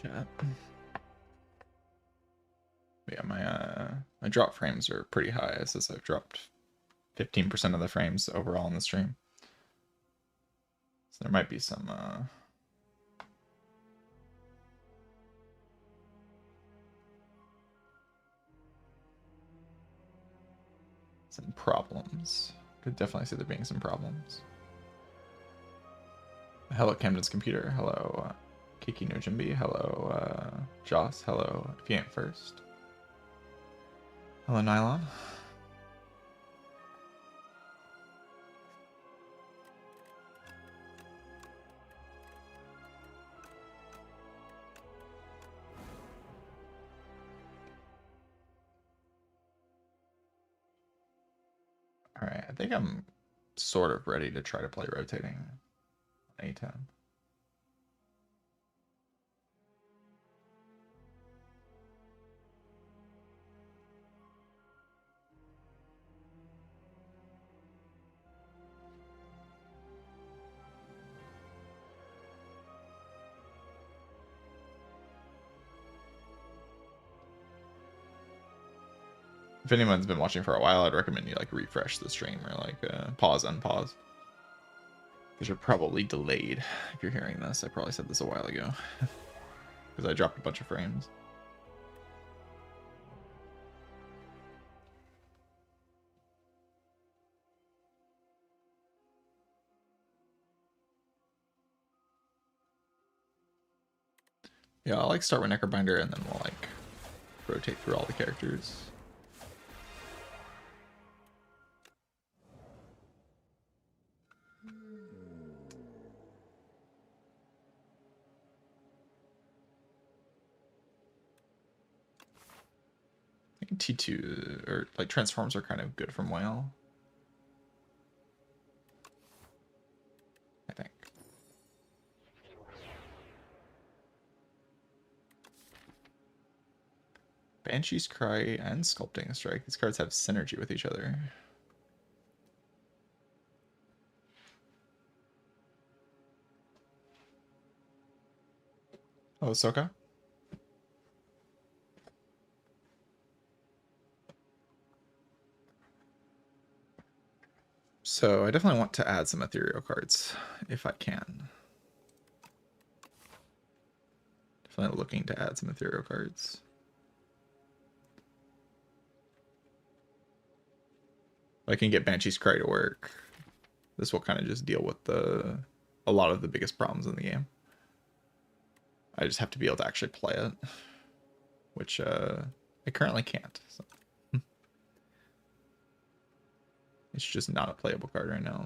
cat. Yeah, my drop frames are pretty high. It says I've dropped 15% of the frames overall in the stream. So there might be some problems. Could definitely see there being some problems. Hello, Camden's computer. Hello, Kiki Nojimbi. Hello, Joss. Hello, if you ain't first. Hello, Nylon. Alright, I think I'm sort of ready to try to play rotating A10. If anyone's been watching for a while, I'd recommend you like refresh the stream or like pause, unpause. Because you're probably delayed if you're hearing this. I probably said this a while ago. Because I dropped a bunch of frames. Yeah, I'll like start with Necrobinder and then we'll like rotate through all the characters. I think T2 or like transforms are kind of good from Whale. I think. Banshee's Cry and Sculpting Strike. These cards have synergy with each other. Oh, Soka? So I definitely want to add some ethereal cards if I can. Definitely looking to add some ethereal cards. If I can get Banshee's Cry to work, this will kind of just deal with a lot of the biggest problems in the game. I just have to be able to actually play it, which I currently can't. So. It's just not a playable card right now.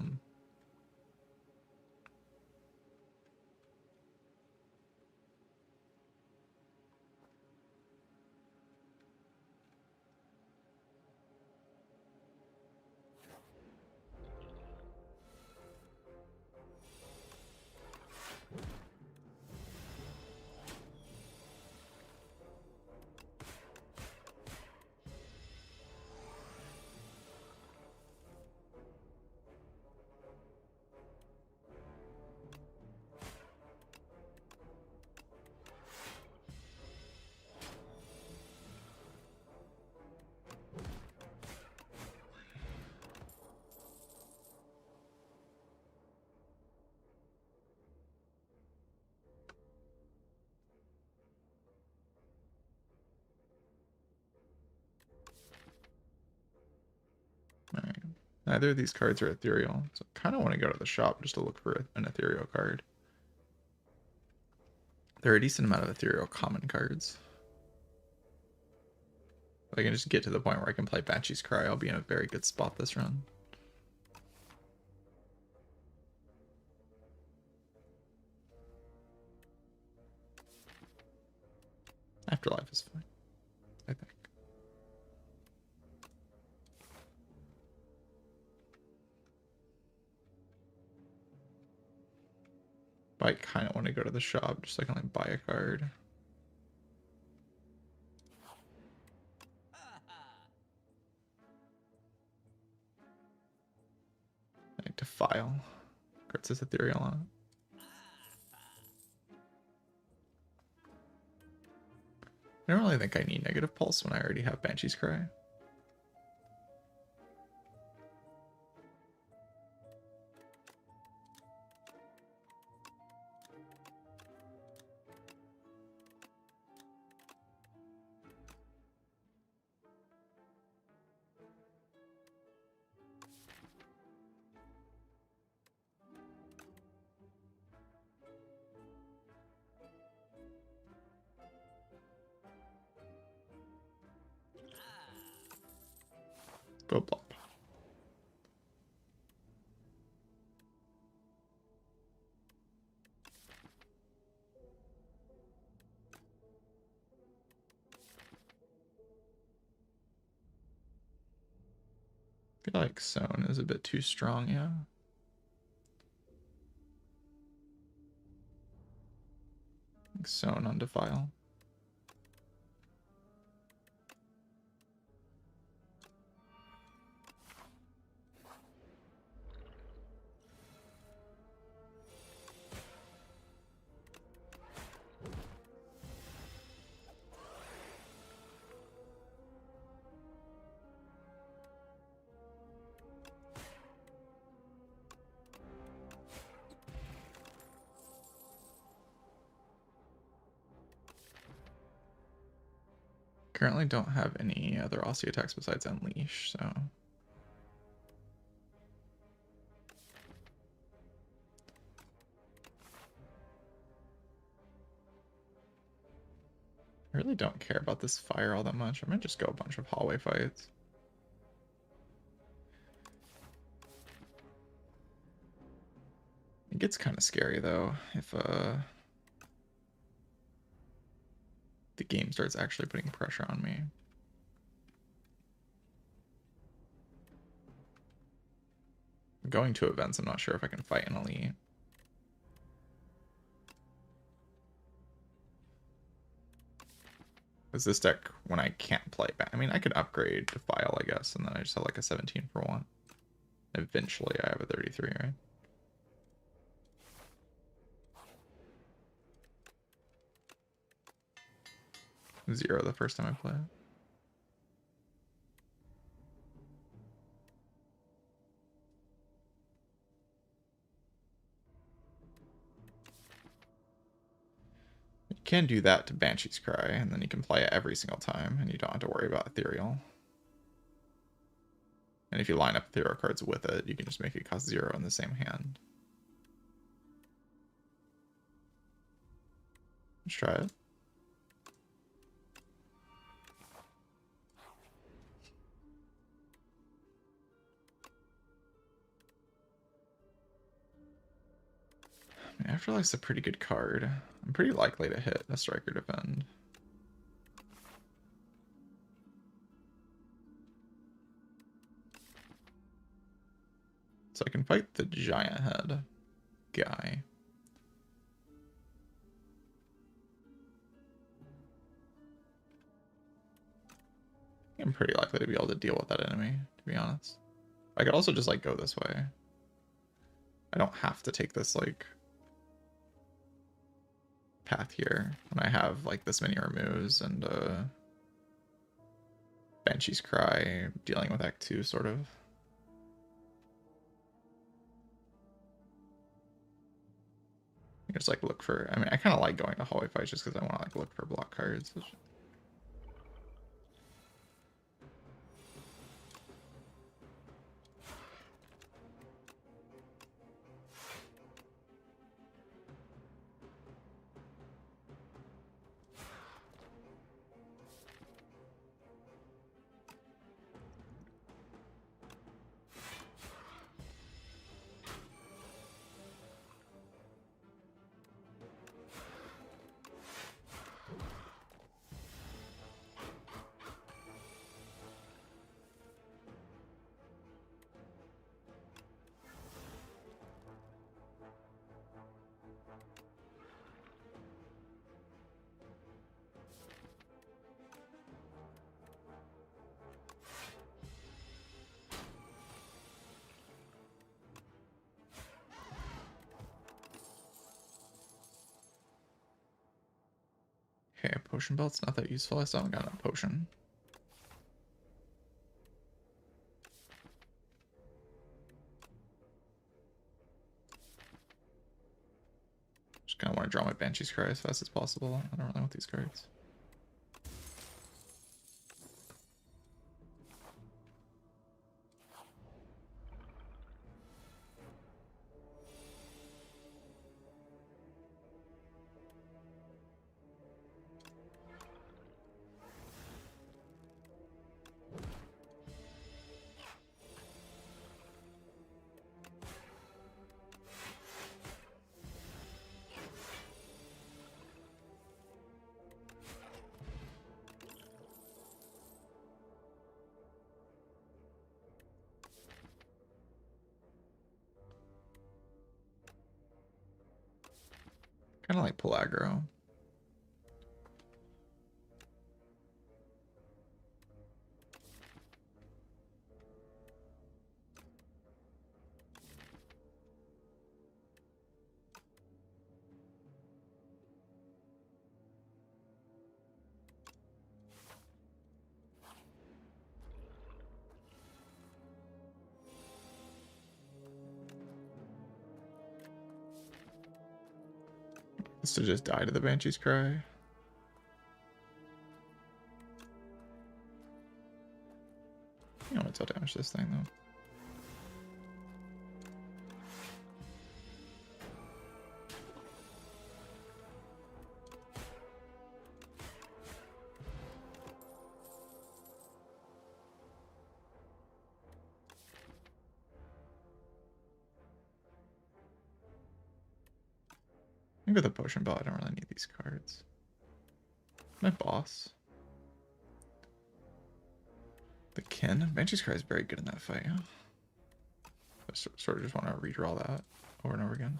Alright. Neither of these cards are ethereal, so I kind of want to go to the shop just to look for an ethereal card. There are a decent amount of ethereal common cards. If I can just get to the point where I can play Banshee's Cry, I'll be in a very good spot this run. Afterlife is fine, I think. But I kind of want to go to the shop just so I can like buy a card. I need to file. Card says ethereal on it. I don't really think I need negative pulse when I already have Banshee's Cry. Go blop. I feel like Sown is a bit too strong, yeah. Sown on Defile. Currently don't have any other Aussie attacks besides Unleash, so... I really don't care about this fire all that much. I might just go a bunch of hallway fights. It gets kind of scary though if the game starts actually putting pressure on me. Going to events, I'm not sure if I can fight an elite. Is this deck when I can't play back? I mean, I could upgrade to File, I guess, and then I just have like a 17 for 1. Eventually, I have a 33, right? Zero the first time I play it. You can do that to Banshee's Cry, and then you can play it every single time, and you don't have to worry about Ethereal. And if you line up Ethereal cards with it, you can just make it cost 0 in the same hand. Let's try it. Afterlife's a pretty good card. I'm pretty likely to hit a Striker Defend. So I can fight the Giant Head guy. I'm pretty likely to be able to deal with that enemy, to be honest. I could also just like go this way. I don't have to take this like path here when I have like this many removes and Banshee's Cry dealing with Act 2 sort of. I just like look for, I mean, I kind of like going to hallway fights just because I want to like look for block cards. Okay, potion belt's not that useful. I still haven't gotten a potion. Just kind of want to draw my Banshee's Cry as fast as possible. I don't really want these cards. Kind of like pull aggro. Is to just die to the Banshee's Cry. You don't want to damage this thing though. Maybe the potion belt, I don't really need these cards. My boss. The Kin. Banshee's Cry is very good in that fight. Yeah? I sort of just want to redraw that over and over again.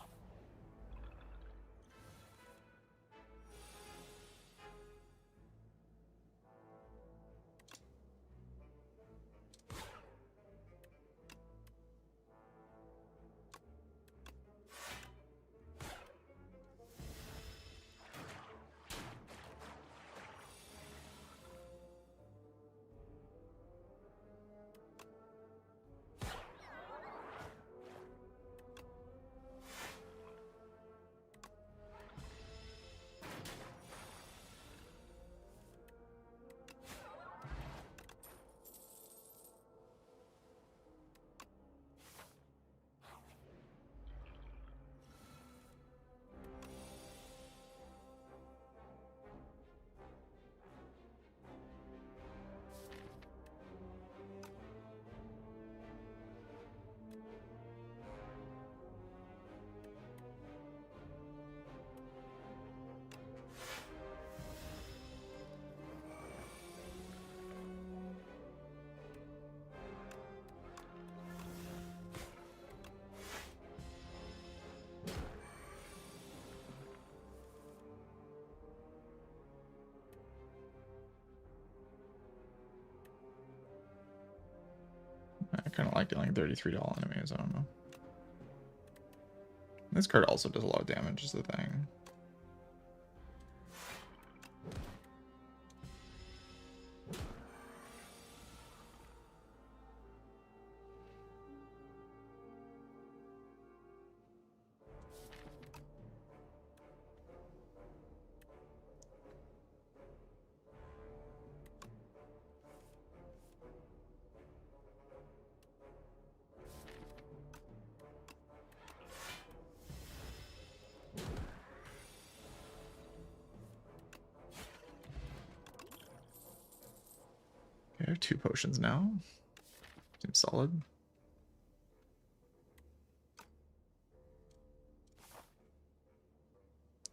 I kind of like dealing $33 enemies, I don't know. This card also does a lot of damage is the thing. Okay, I have 2 potions now. Seems solid.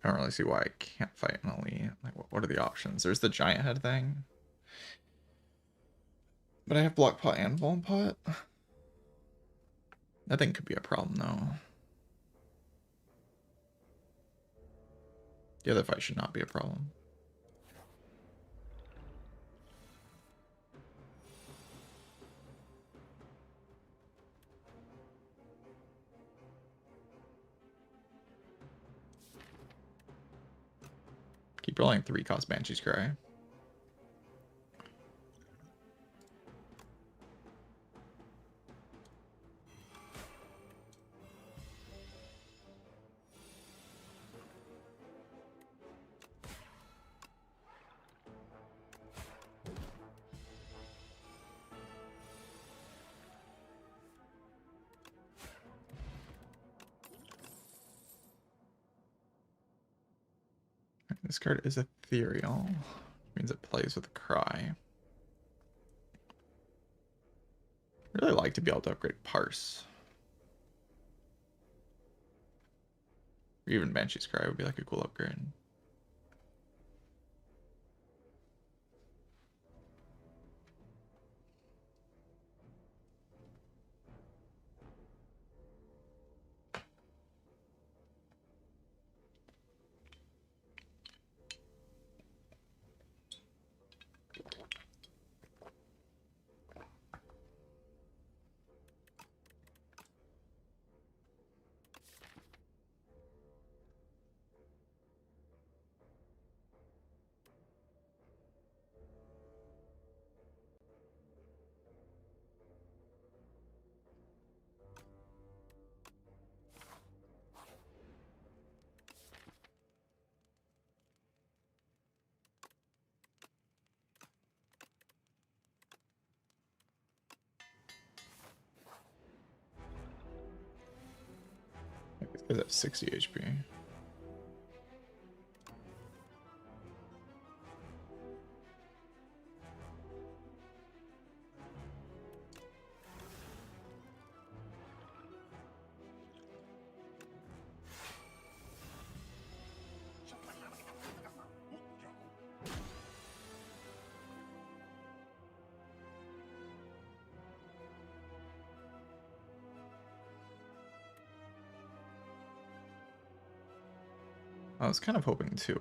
I don't really see why I can't fight an elite. Like, what are the options? There's the giant head thing. But I have block pot and vuln pot. That thing could be a problem though. The other fight should not be a problem. Keep keep rolling 3-cost Banshee's Cry. This card is ethereal, which means it plays with a cry. I'd really like to be able to upgrade Parse. Or even Banshee's Cry would be like a cool upgrade. This guy's at 60 HP. I was kind of hoping to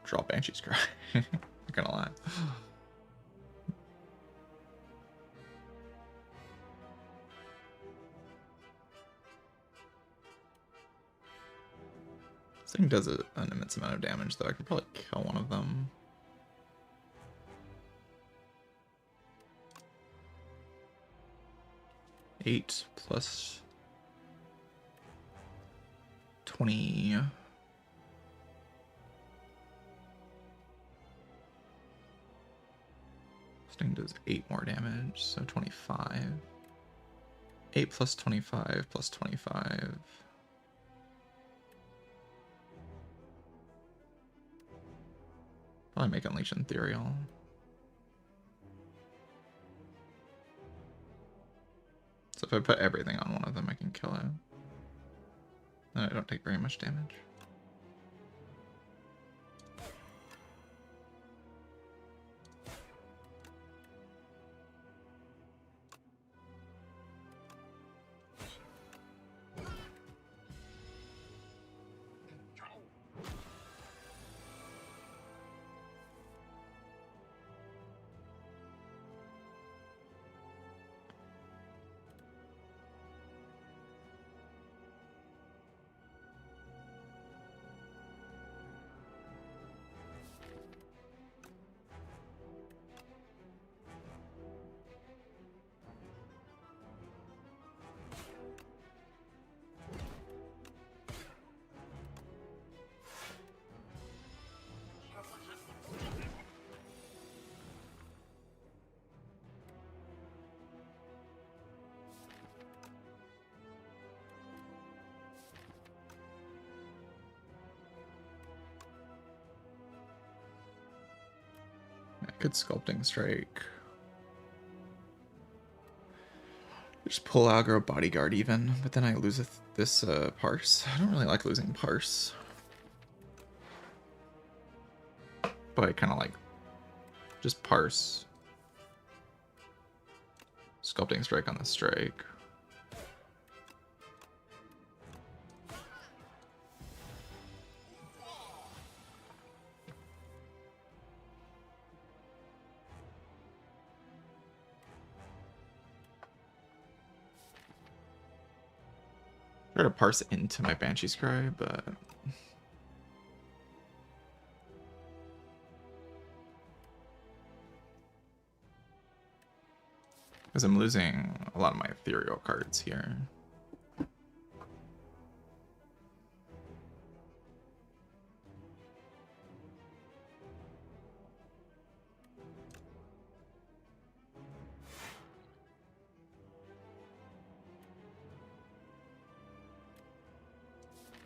draw Banshee's Cry. Not gonna lie. This thing does an immense amount of damage, though. I could probably kill one of them. Eight plus 20. This thing does 8 more damage, so 25. 8 plus 25 plus 25. Probably make Unleash Ethereal. So if I put everything on one of them, I can kill it. Then I don't take very much damage. Good Sculpting Strike. Just pull aggro Bodyguard even, but then I lose this Parse. I don't really like losing Parse. But I kind of like just Parse. Sculpting Strike on the strike. Try to parse into my Banshee Scry, but because I'm losing a lot of my ethereal cards here.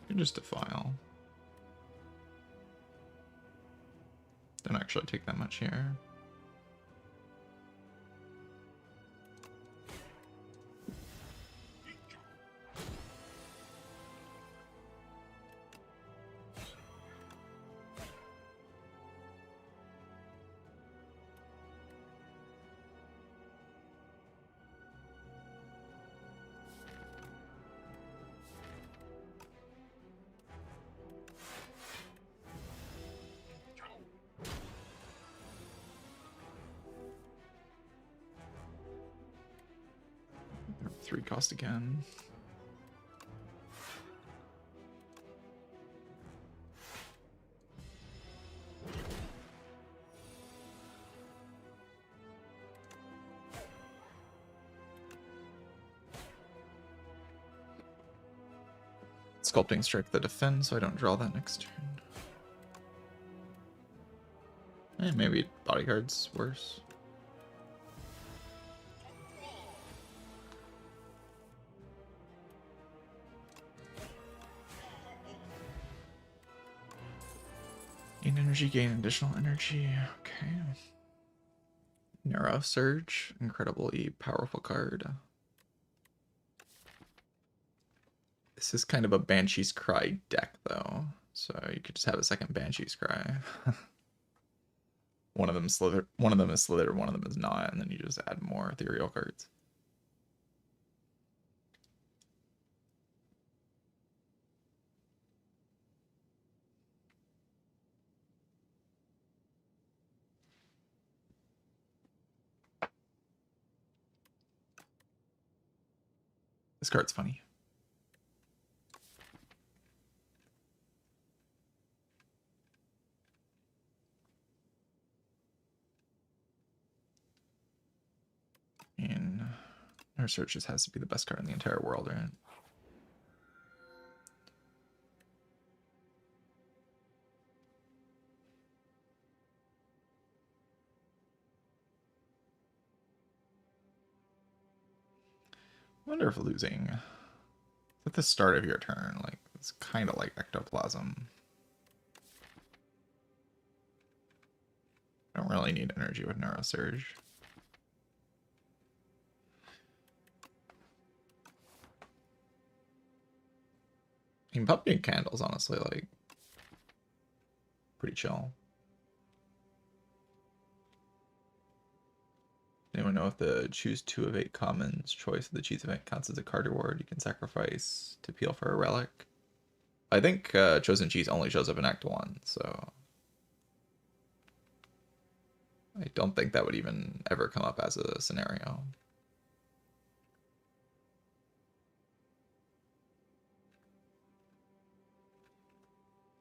You can just defile. Don't actually take that much here. Three cost again. Sculpting Strike the defend, so I don't draw that next turn. Maybe Bodyguard's worse. Gain energy, gain additional energy. Okay. Neuro Surge, incredibly powerful card. This is kind of a Banshee's Cry deck, though, so you could just have a second Banshee's Cry. One of them is Slither, one of them is not, and then you just add more ethereal cards. This card's funny. And our search just has to be the best card in the entire world, right? I wonder if losing at the start of your turn, like, it's kind of like Ectoplasm. I don't really need energy with Neuro Surge. I mean, Pumpkin Candle's honestly, like, pretty chill. Anyone know if the choose 2 of 8 commons choice of the cheese event counts as a card reward you can sacrifice to peel for a relic? I think Chosen Cheese only shows up in Act 1, so I don't think that would even ever come up as a scenario.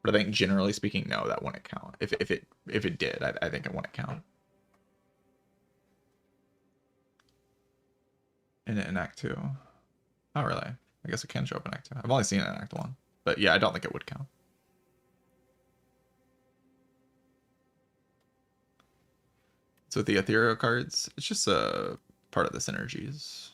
But I think generally speaking, no, that wouldn't count. If it did, I think it wouldn't count. In Act 2. Oh, really? I guess it can show up in Act 2. I've only seen it in Act 1. But yeah, I don't think it would count. So with the ethereal cards, it's just a part of the synergies.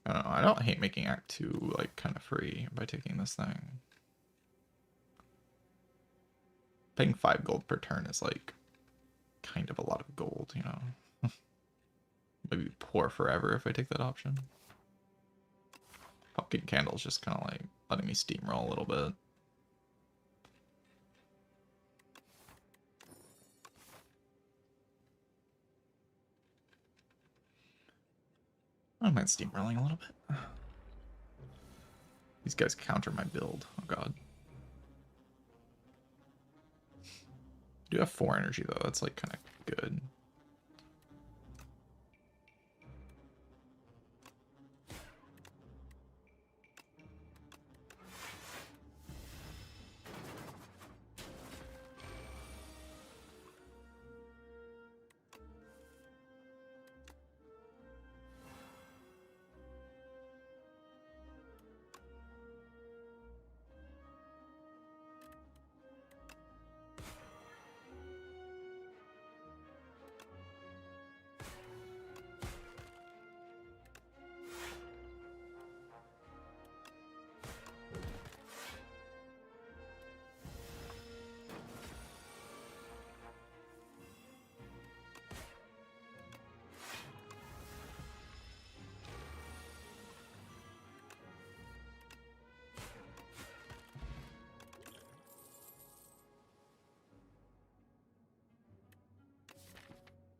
I don't know. I don't hate making Act 2 like kind of free by taking this thing. Paying 5 gold per turn is like kind of a lot of gold, you know. Maybe poor forever if I take that option. Pumpkin Candle's just kind of like letting me steamroll a little bit. I don't mind steamrolling a little bit. These guys counter my build. Oh god. do have 4 energy though. That's like kind of good.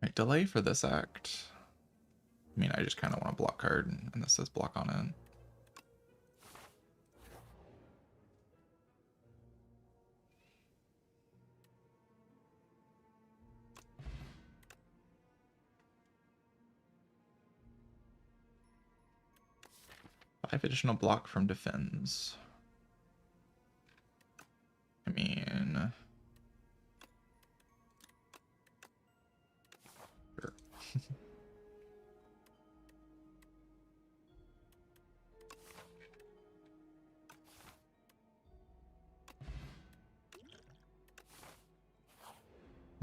Right, delay for this act. I mean, I just kind of want a block card, and this says block on it. Five additional block from defends. I mean, sure.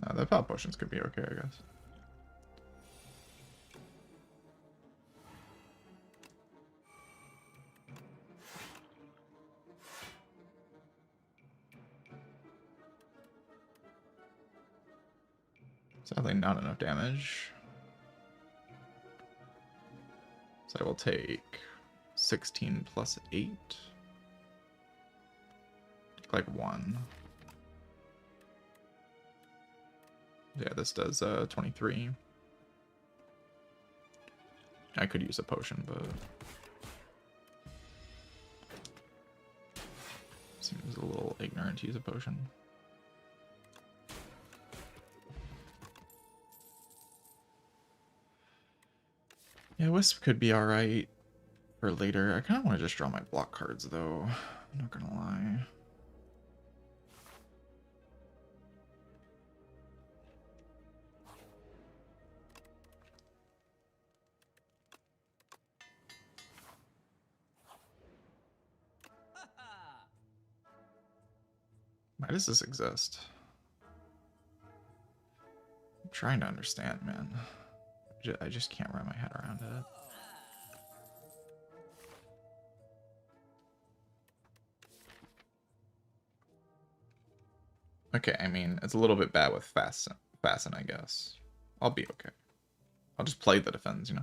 No, the pop potions could be okay, I guess. Sadly, not enough damage. So I will take 16 plus 8. Like 1. Yeah, this does 23. I could use a potion, but seems a little ignorant to use a potion. Yeah, Wisp could be alright for later. I kind of want to just draw my block cards, though. I'm not gonna lie. Why does this exist? I'm trying to understand, man. I just can't wrap my head around it. Okay, I mean, it's a little bit bad with Fasten, I guess. I'll be okay. I'll just play the defense, you know?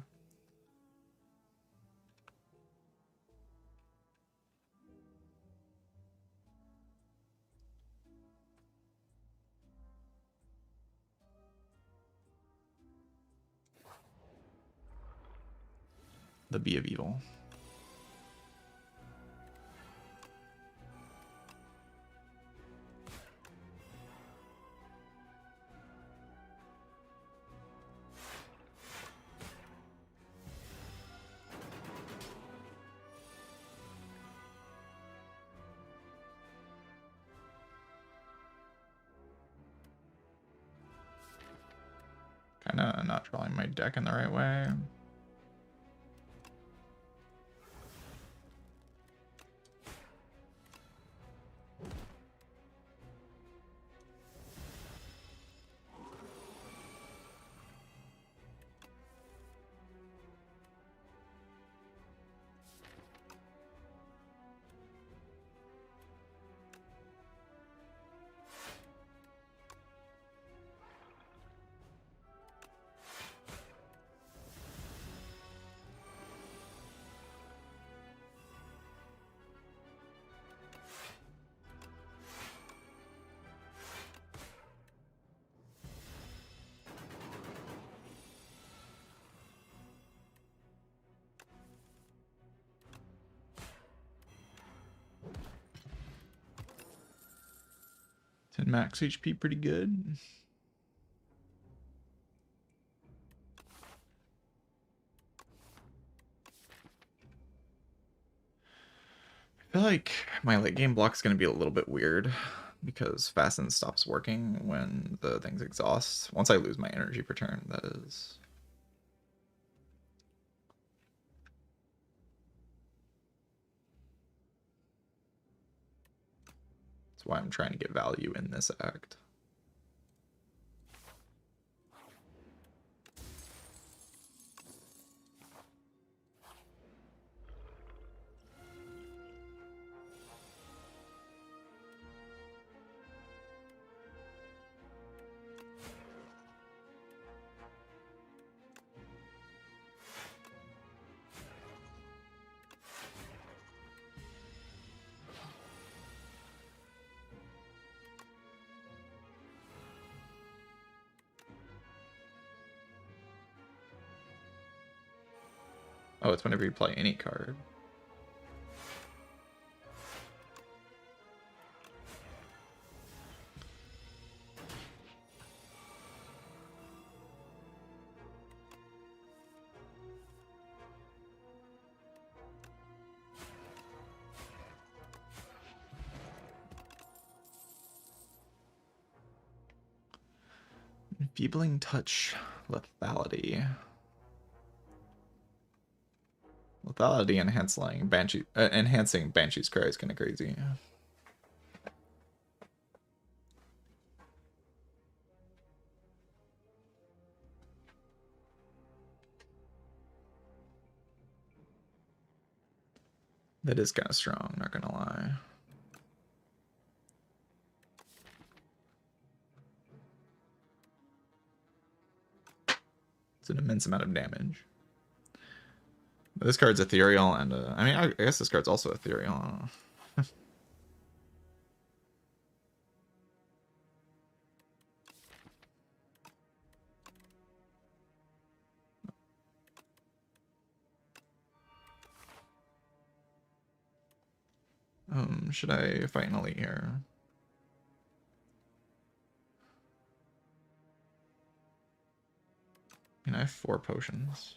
The Bee of Evil. Kinda not drawing my deck in the right way. And max HP pretty good. I feel like my late game block's going to be a little bit weird because Fasten stops working when the things exhaust. Once I lose my energy per turn, that is. That's why I'm trying to get value in this act. Oh, it's whenever you play any card. Enfeebling Touch, Lethality. Lethality enhancing Banshee's Cry is kind of crazy. That is kind of strong, not gonna lie. It's an immense amount of damage. But this card's ethereal, and I mean, I guess this card's also ethereal. I don't know. Should I fight an elite here? I mean, I have 4 potions.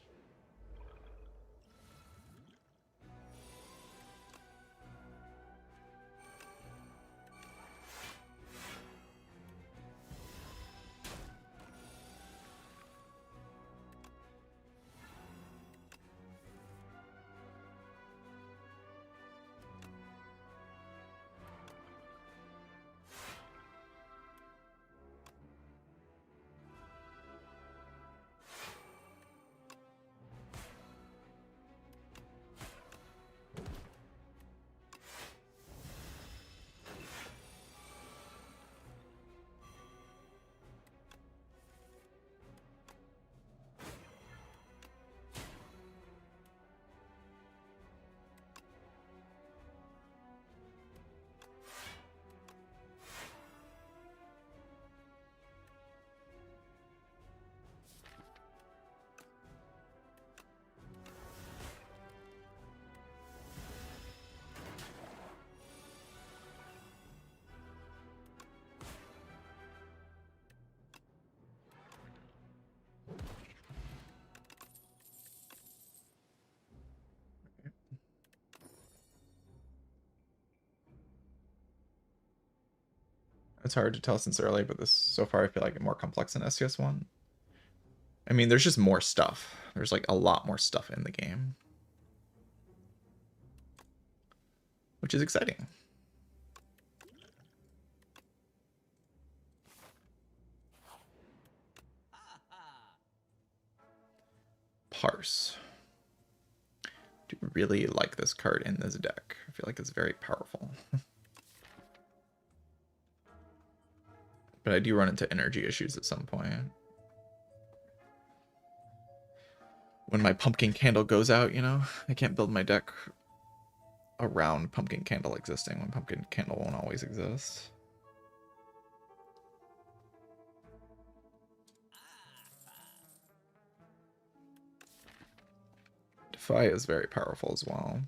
It's hard to tell since early, but this so far I feel like more complex than SCS1. I mean, there's just more stuff. There's like a lot more stuff in the game, which is exciting. Parse. I do really like this card in this deck. I feel like it's very powerful. But I do run into energy issues at some point. When my pumpkin candle goes out, you know, I can't build my deck around pumpkin candle existing when pumpkin candle won't always exist. Defy is very powerful as well.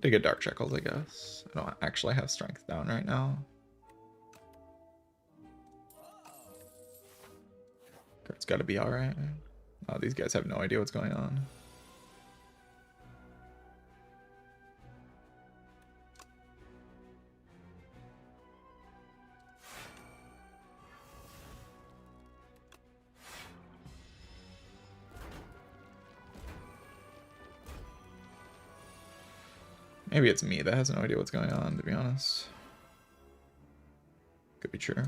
To get Dark Shackles, I guess. I don't actually have strength down right now. Kurt's got to be alright. Oh, these guys have no idea what's going on. Maybe it's me that has no idea what's going on, to be honest. Could be true.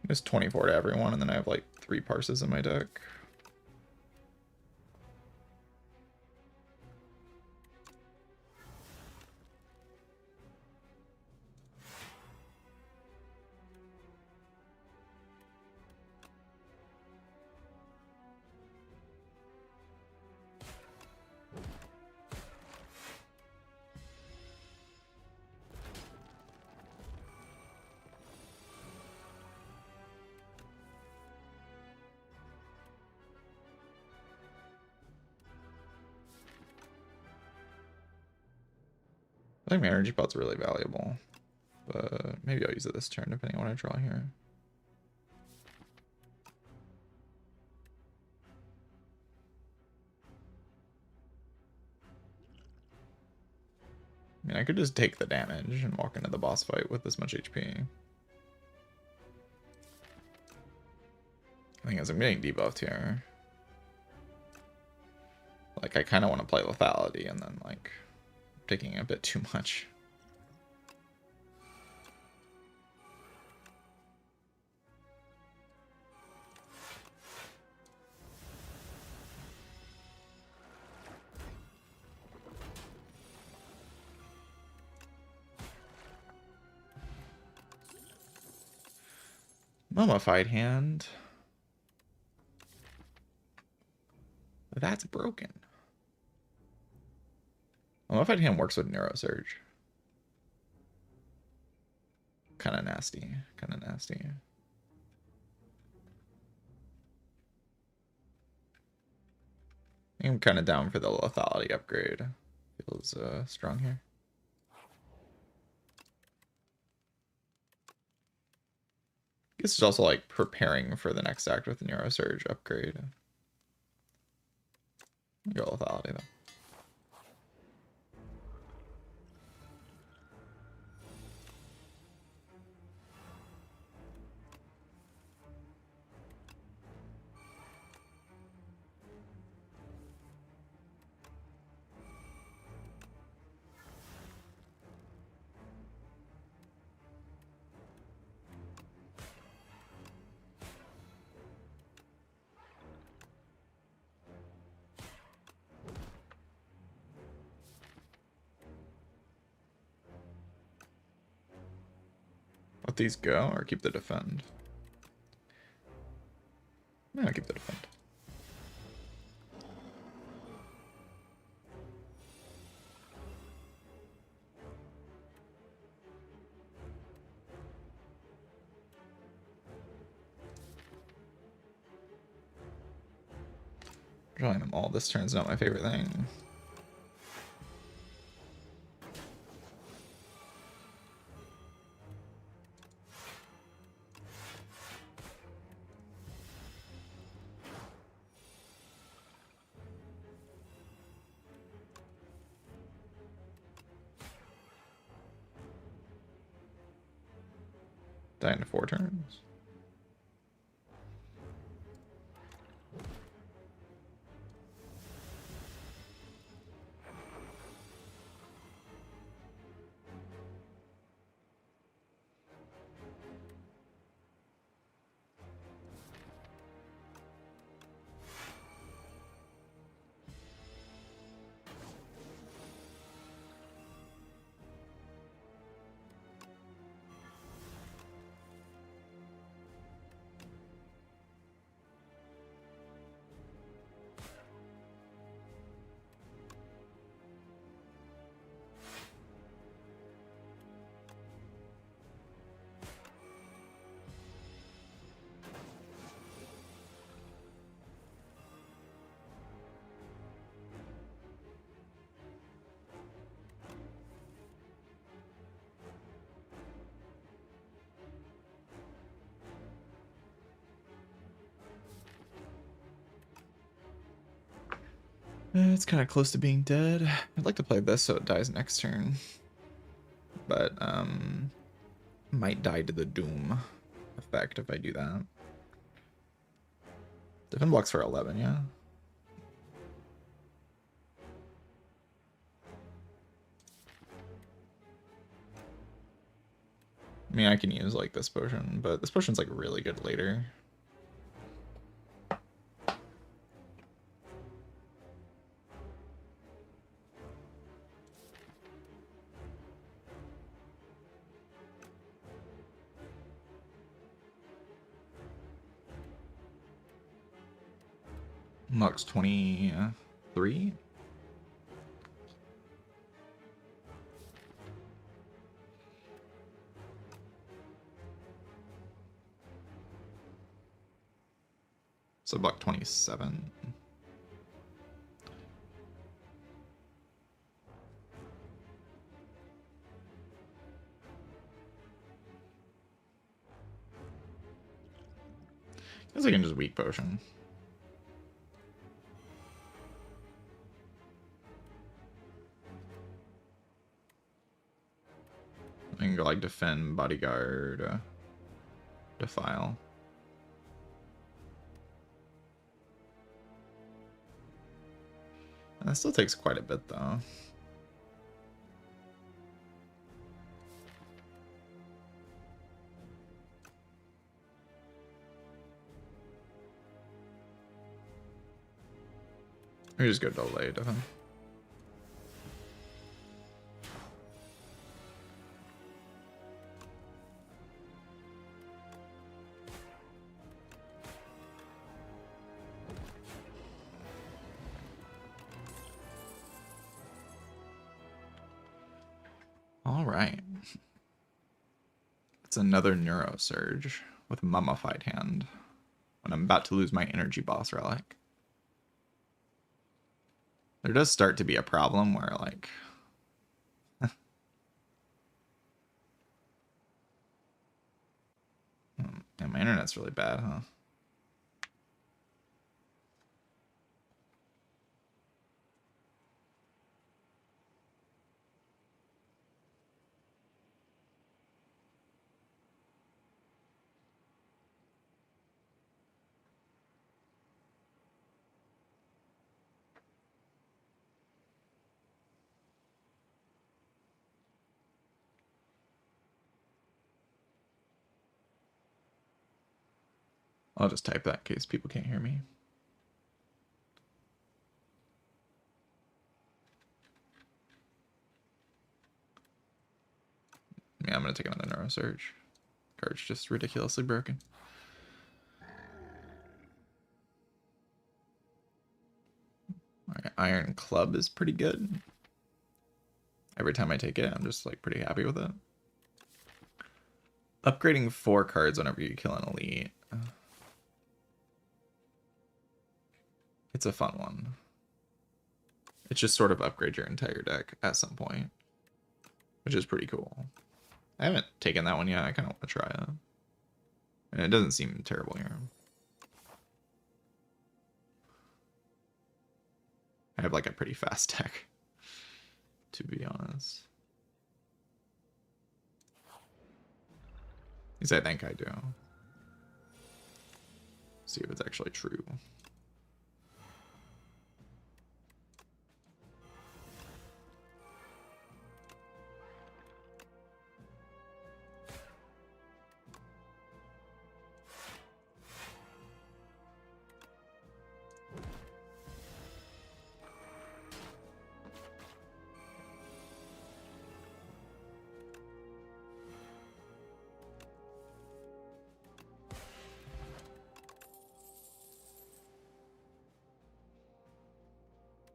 Just 24 to everyone, and then I have like 3 parses in my deck. I think my energy pot's really valuable, but maybe I'll use it this turn depending on what I draw here. I mean, I could just take the damage and walk into the boss fight with this much HP. The thing is, I'm getting debuffed here. Like, I kind of want to play lethality, and then, like, taking a bit too much. Mummified hand. That's broken. Mummified hand works with Neurosurge. Kind of nasty. Kind of nasty. I'm kind of down for the lethality upgrade. Feels strong here. I guess it's also like preparing for the next act with the Neurosurge upgrade. Go lethality though. Let these go or keep the defend? No, I'll keep the defend. Drawing them all this turn's not my favorite thing. Dying to 4 turns. It's kind of close to being dead. I'd like to play this so it dies next turn. But, might die to the Doom effect if I do that. Defend blocks for 11, yeah. I mean, I can use, like, this potion, but this potion's, like, really good later. Lux 23. So buck 27. Guess I can just weak potion. I can go like defend, bodyguard, defile. That still takes quite a bit though. We just go delay defend. All right. It's another Neuro Surge with Mummified Hand when I'm about to lose my Energy Boss Relic. There does start to be a problem where, like... yeah, my internet's really bad, huh? I'll just type that in case people can't hear me. Yeah, I'm gonna take another Neuro Surge. Card's just ridiculously broken. Alright, Iron Club is pretty good. Every time I take it, I'm just like pretty happy with it. Upgrading 4 cards whenever you kill an elite. It's a fun one. It's just sort of upgrade your entire deck at some point, which is pretty cool. I haven't taken that one yet. I kind of want to try it. And it doesn't seem terrible here. I have like a pretty fast deck, to be honest. At least I think I do. See if it's actually true.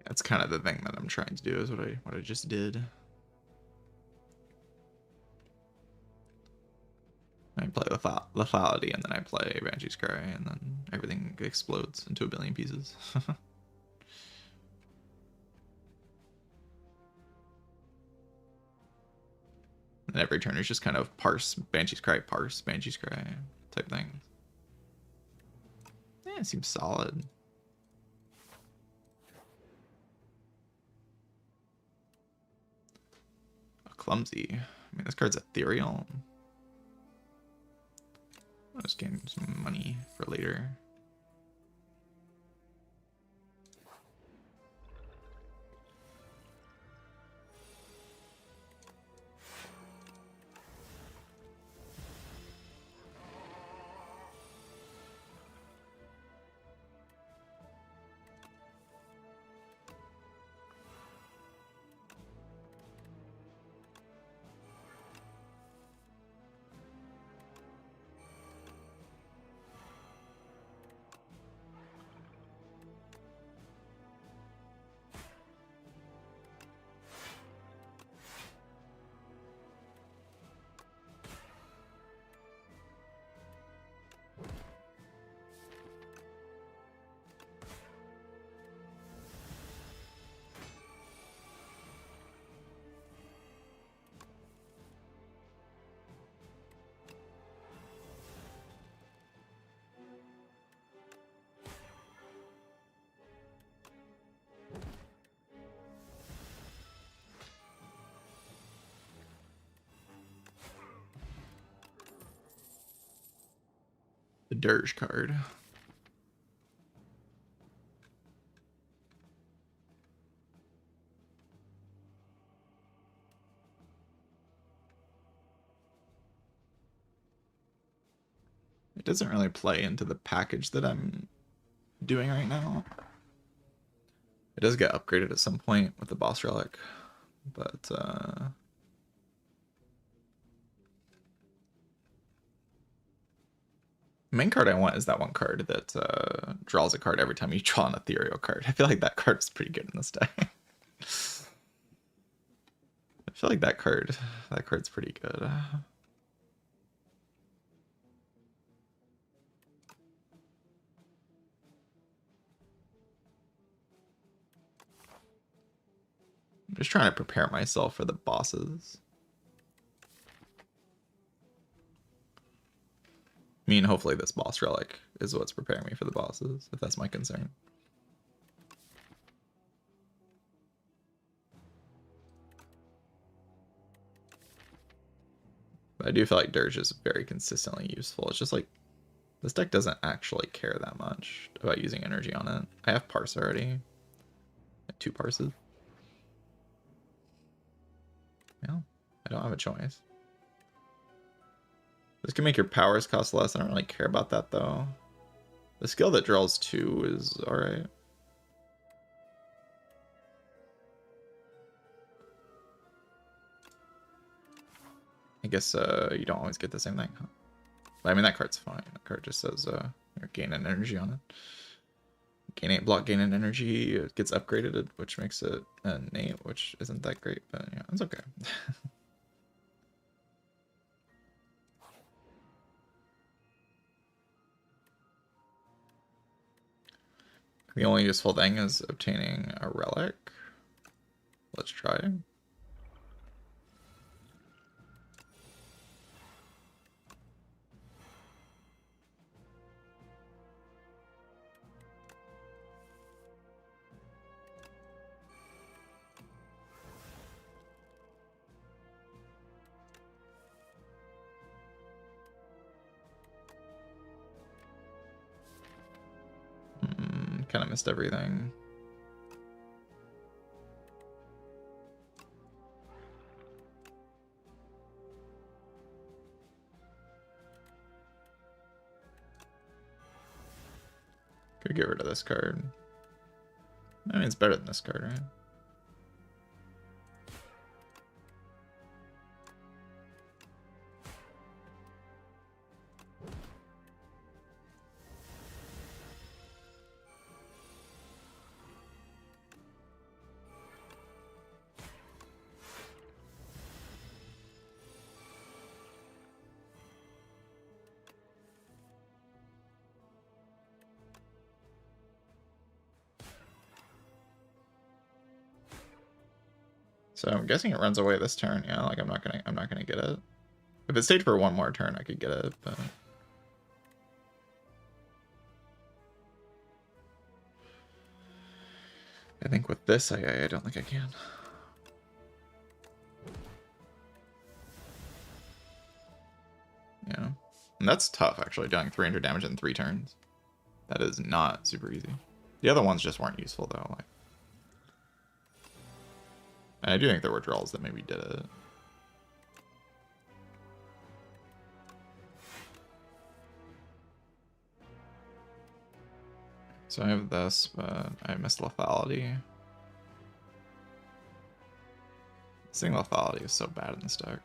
That's kind of the thing that I'm trying to do, is what I just did. I play lethality, and then I play Banshee's Cry, and then everything explodes into a billion pieces. And every turn is just kind of parse Banshee's Cry type thing. Yeah, it seems solid. clumsy. I mean, this card's ethereal. I'll just gain some money for later. The Dirge card. It doesn't really play into the package that I'm doing right now. It does get upgraded at some point with the boss relic, but main card I want is that one card that draws a card every time you draw an ethereal card. I feel like that card is pretty good in this deck. I feel like that card's pretty good. I'm just trying to prepare myself for the bosses. I mean, hopefully this boss relic is what's preparing me for the bosses, if that's my concern. But I do feel like Dirge is very consistently useful. It's just like, this deck doesn't actually care that much about using energy on it. I have Parse already. 2 Parses. Well, I don't have a choice. This can make your powers cost less. I don't really care about that, though. The skill that draws 2 is alright. I guess you don't always get the same thing, huh? But, I mean, that card's fine. That card just says you're gaining energy on it. Gain 8 block, gain an energy. It gets upgraded, which makes it innate, which isn't that great, but yeah, it's okay. The only useful thing is obtaining a relic. Let's try. Kind of missed everything. Could get rid of this card. I mean, it's better than this card, right? So I'm guessing it runs away this turn. Yeah, like I'm not gonna get it. If it stayed for one more turn, I could get it, but I think with this, I don't think I can. And that's tough, actually, doing 300 damage in 3 turns. That is not super easy. The other ones just weren't useful, though. Like, and I do think there were draws that maybe did it. So I have this, but I missed lethality. Seeing lethality is so bad in this deck.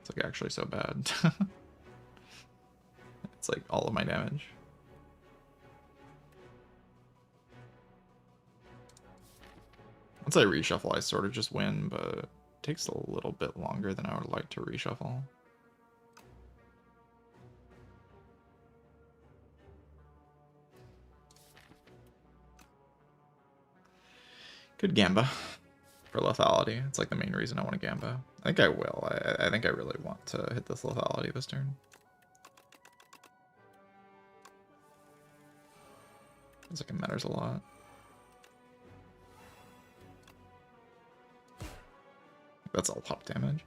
It's like actually so bad. It's like all of my damage. Once I reshuffle, I sort of just win, but it takes a little bit longer than I would like to reshuffle. Could Gamba for lethality. It's like the main reason I want to Gamba. I think I will. I think I really want to hit this lethality this turn. Feels like it matters a lot. That's a lot of damage.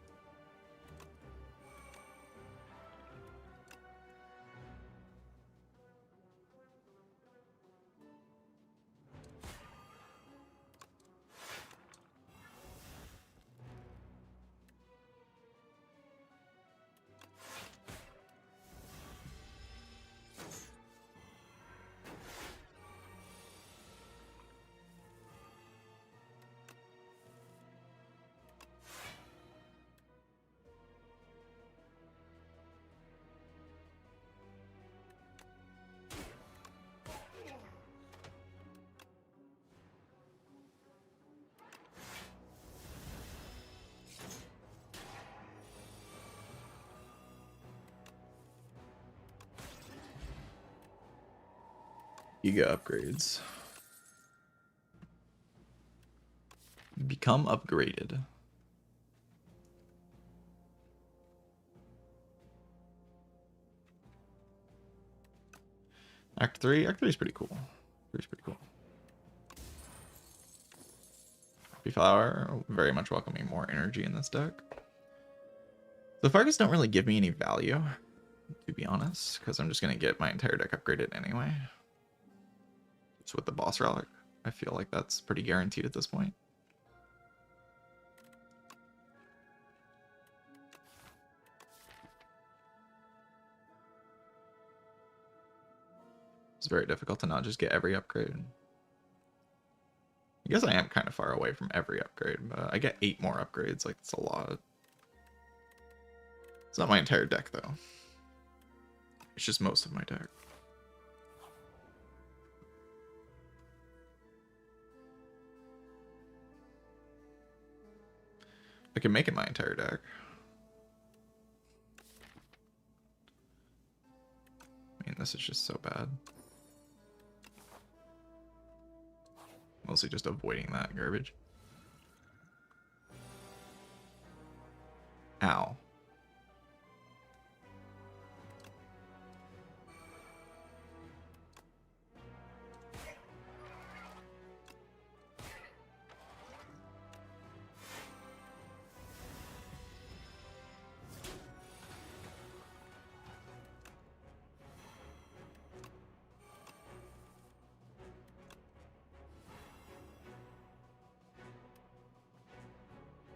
Giga upgrades. Become upgraded. Act 3? Act 3 is pretty cool. 3 is pretty cool. Happy Flower, very much welcoming more energy in this deck. The Fargus don't really give me any value, to be honest, because I'm just going to get my entire deck upgraded anyway. Just with the boss relic. I feel like that's pretty guaranteed at this point. It's very difficult to not just get every upgrade. I guess I am kind of far away from every upgrade, but I get 8 more upgrades. Like, that's a lot. It's not my entire deck, though. It's just most of my deck. I can make it my entire deck. I mean, this is just so bad. Mostly just avoiding that garbage. Ow.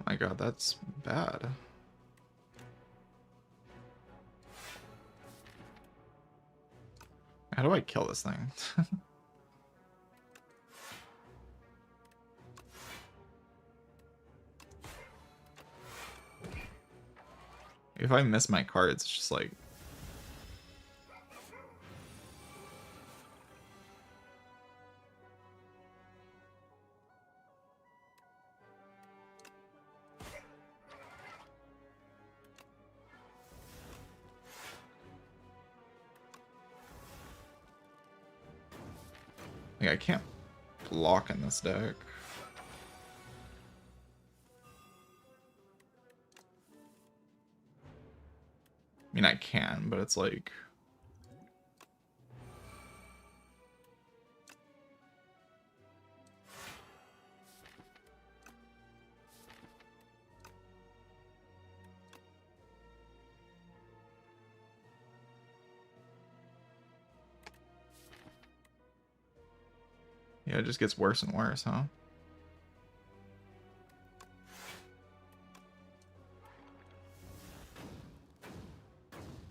My god, that's bad. How do I kill this thing? If I miss my cards, it's just like... Like, I can't block in this deck. I mean, I can, but it's like... Yeah, it just gets worse and worse, huh?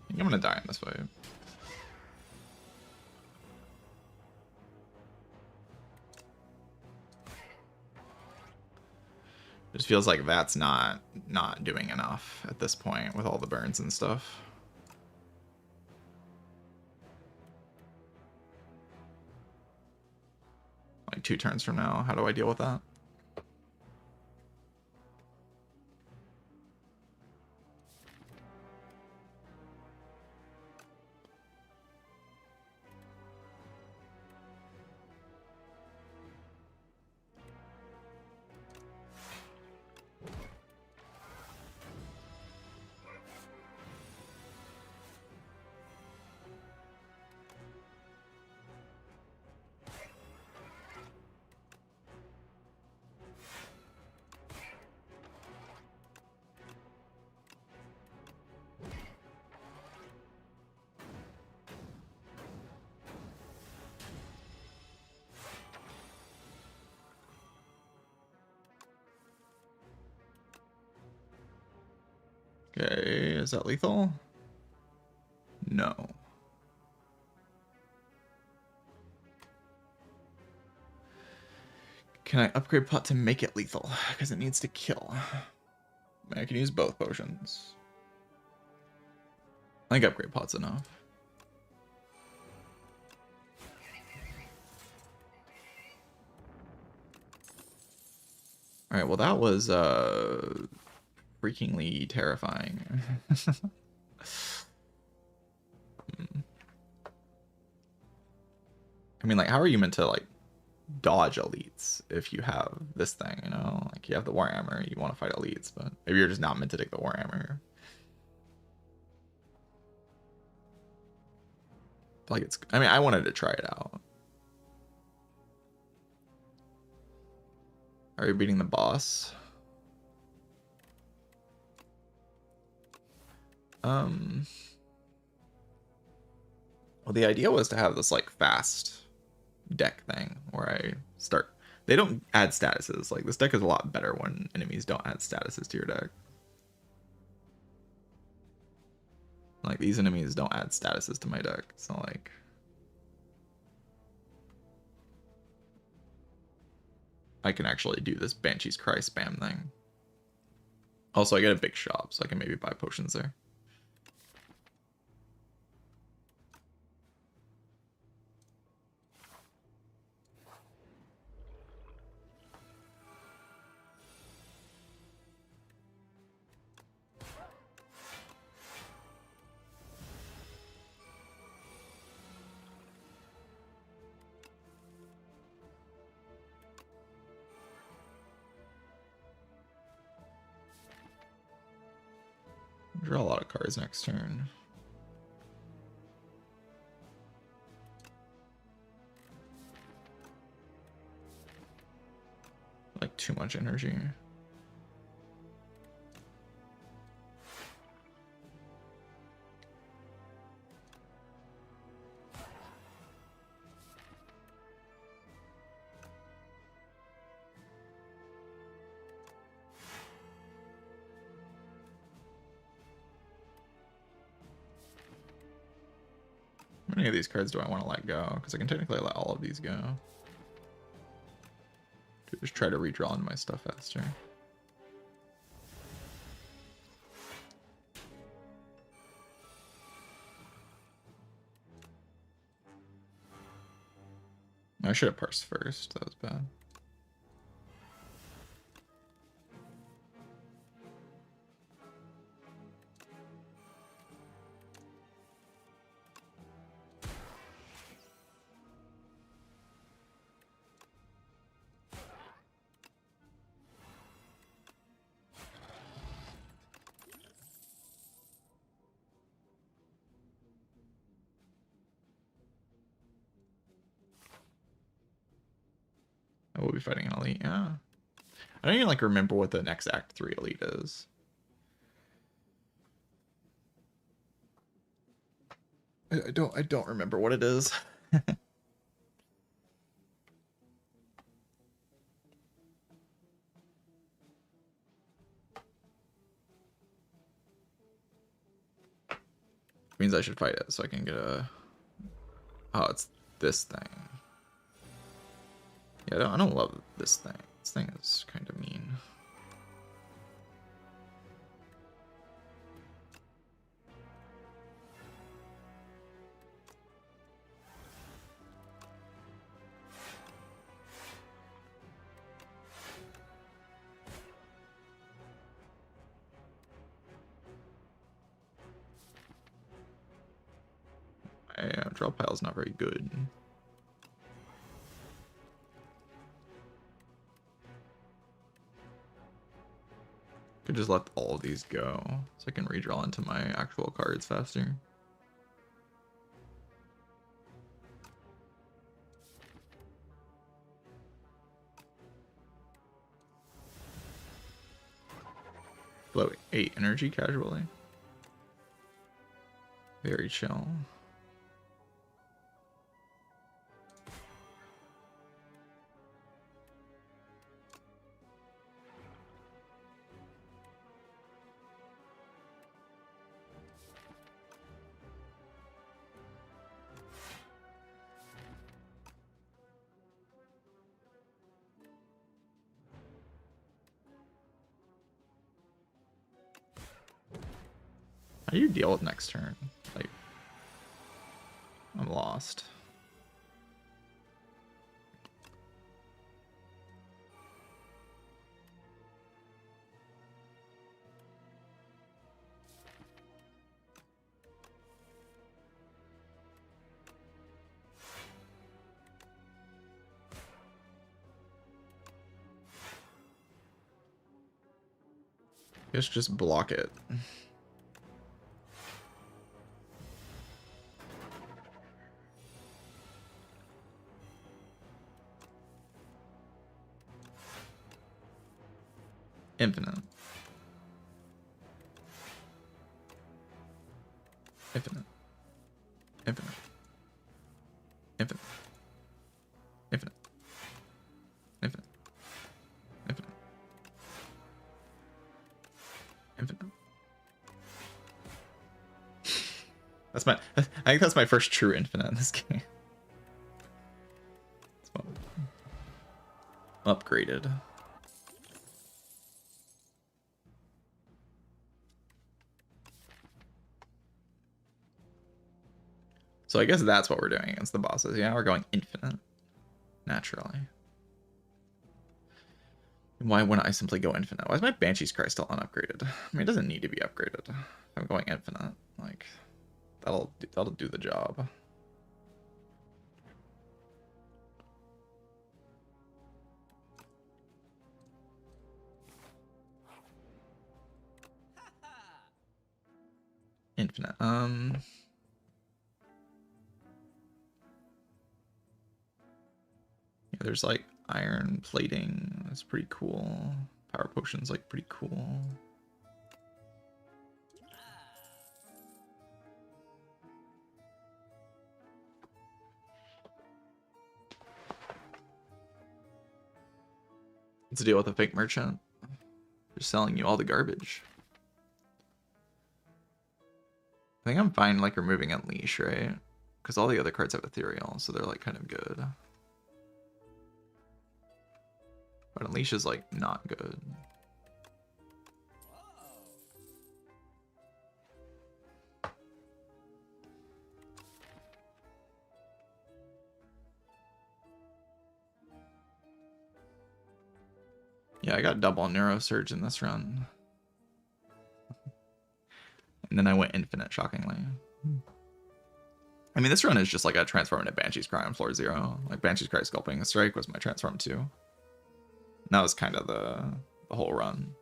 I think I'm gonna die in this fight. Just feels like that's not doing enough at this point with all the burns and stuff. Like 2 turns from now, how do I deal with that? Okay, is that lethal? No. Can I upgrade pot to make it lethal? Because it needs to kill. I can use both potions. I think upgrade pot's enough. Alright, well that was freakingly terrifying. I mean, like, how are you meant to, like, dodge elites if you have this thing, you know? Like, you have the Warhammer, you want to fight elites, but maybe you're just not meant to take the Warhammer. Like, it's... I mean, I wanted to try it out. Are you beating the boss? Well, the idea was to have this, like, fast deck thing where I start... They don't add statuses. Like, this deck is a lot better when enemies don't add statuses to your deck. Like, these enemies don't add statuses to my deck. So, like... I can actually do this Banshee's Cry spam thing. Also, I get a big shop, so I can maybe buy potions there. Draw a lot of cards next turn. Like, too much energy. How many of these cards do I want to let go? Because I can technically let all of these go. Just try to redraw into my stuff faster. I should have parsed first. That was bad. I will be fighting an elite, yeah. I don't even like remember what the next Act 3 elite is. I don't remember what it is. Means I should fight it so I can get a... Oh, it's this thing. Yeah, I don't love this thing. This thing is kind of mean. My draw pile is not very good. Could just let all of these go so I can redraw into my actual cards faster. Blow 8 energy casually. Very chill. How do you deal with next turn? Like, I'm lost. I guess just block it. Infinite. Infinite. Infinite. Infinite. Infinite. Infinite. Infinite. Infinite. That's my... I think that's my first true infinite in this game. Upgraded. So I guess that's what we're doing against the bosses. Yeah, we're going infinite. Naturally. Why wouldn't I simply go infinite? Why is my Banshee's Cry still unupgraded? I mean, it doesn't need to be upgraded. If I'm going infinite, like, that'll do the job. Infinite. Yeah, there's like iron plating. That's pretty cool. Power potion's like pretty cool. What's the deal with a fake merchant? They're selling you all the garbage. I think I'm fine like removing Unleash, right? Because all the other cards have Ethereal, so they're like kind of good. But Unleash is like not good. Yeah, I got double Neurosurge in this run. And then I went infinite, shockingly. I mean, this run is just like a transform into Banshee's Cry on floor 0. Like, Banshee's Cry Sculpting Strike was my transform 2. And that was kind of the whole run.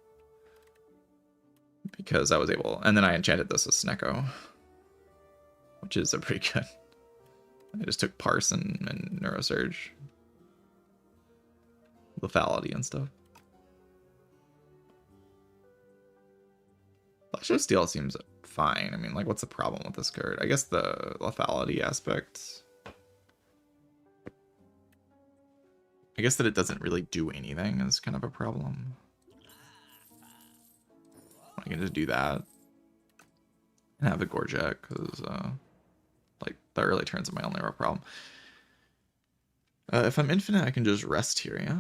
Because I was able... And then I enchanted this with Snecko. Which is a pretty good... I just took Parse and Neurosurge. Lethality and stuff. Flash of Steel seems fine. I mean, like, what's the problem with this card? I guess the lethality aspect. I guess that it doesn't really do anything is kind of a problem. I can just do that. And have the Gorjek, because like the early turns are my only real problem. If I'm infinite, I can just rest here, yeah?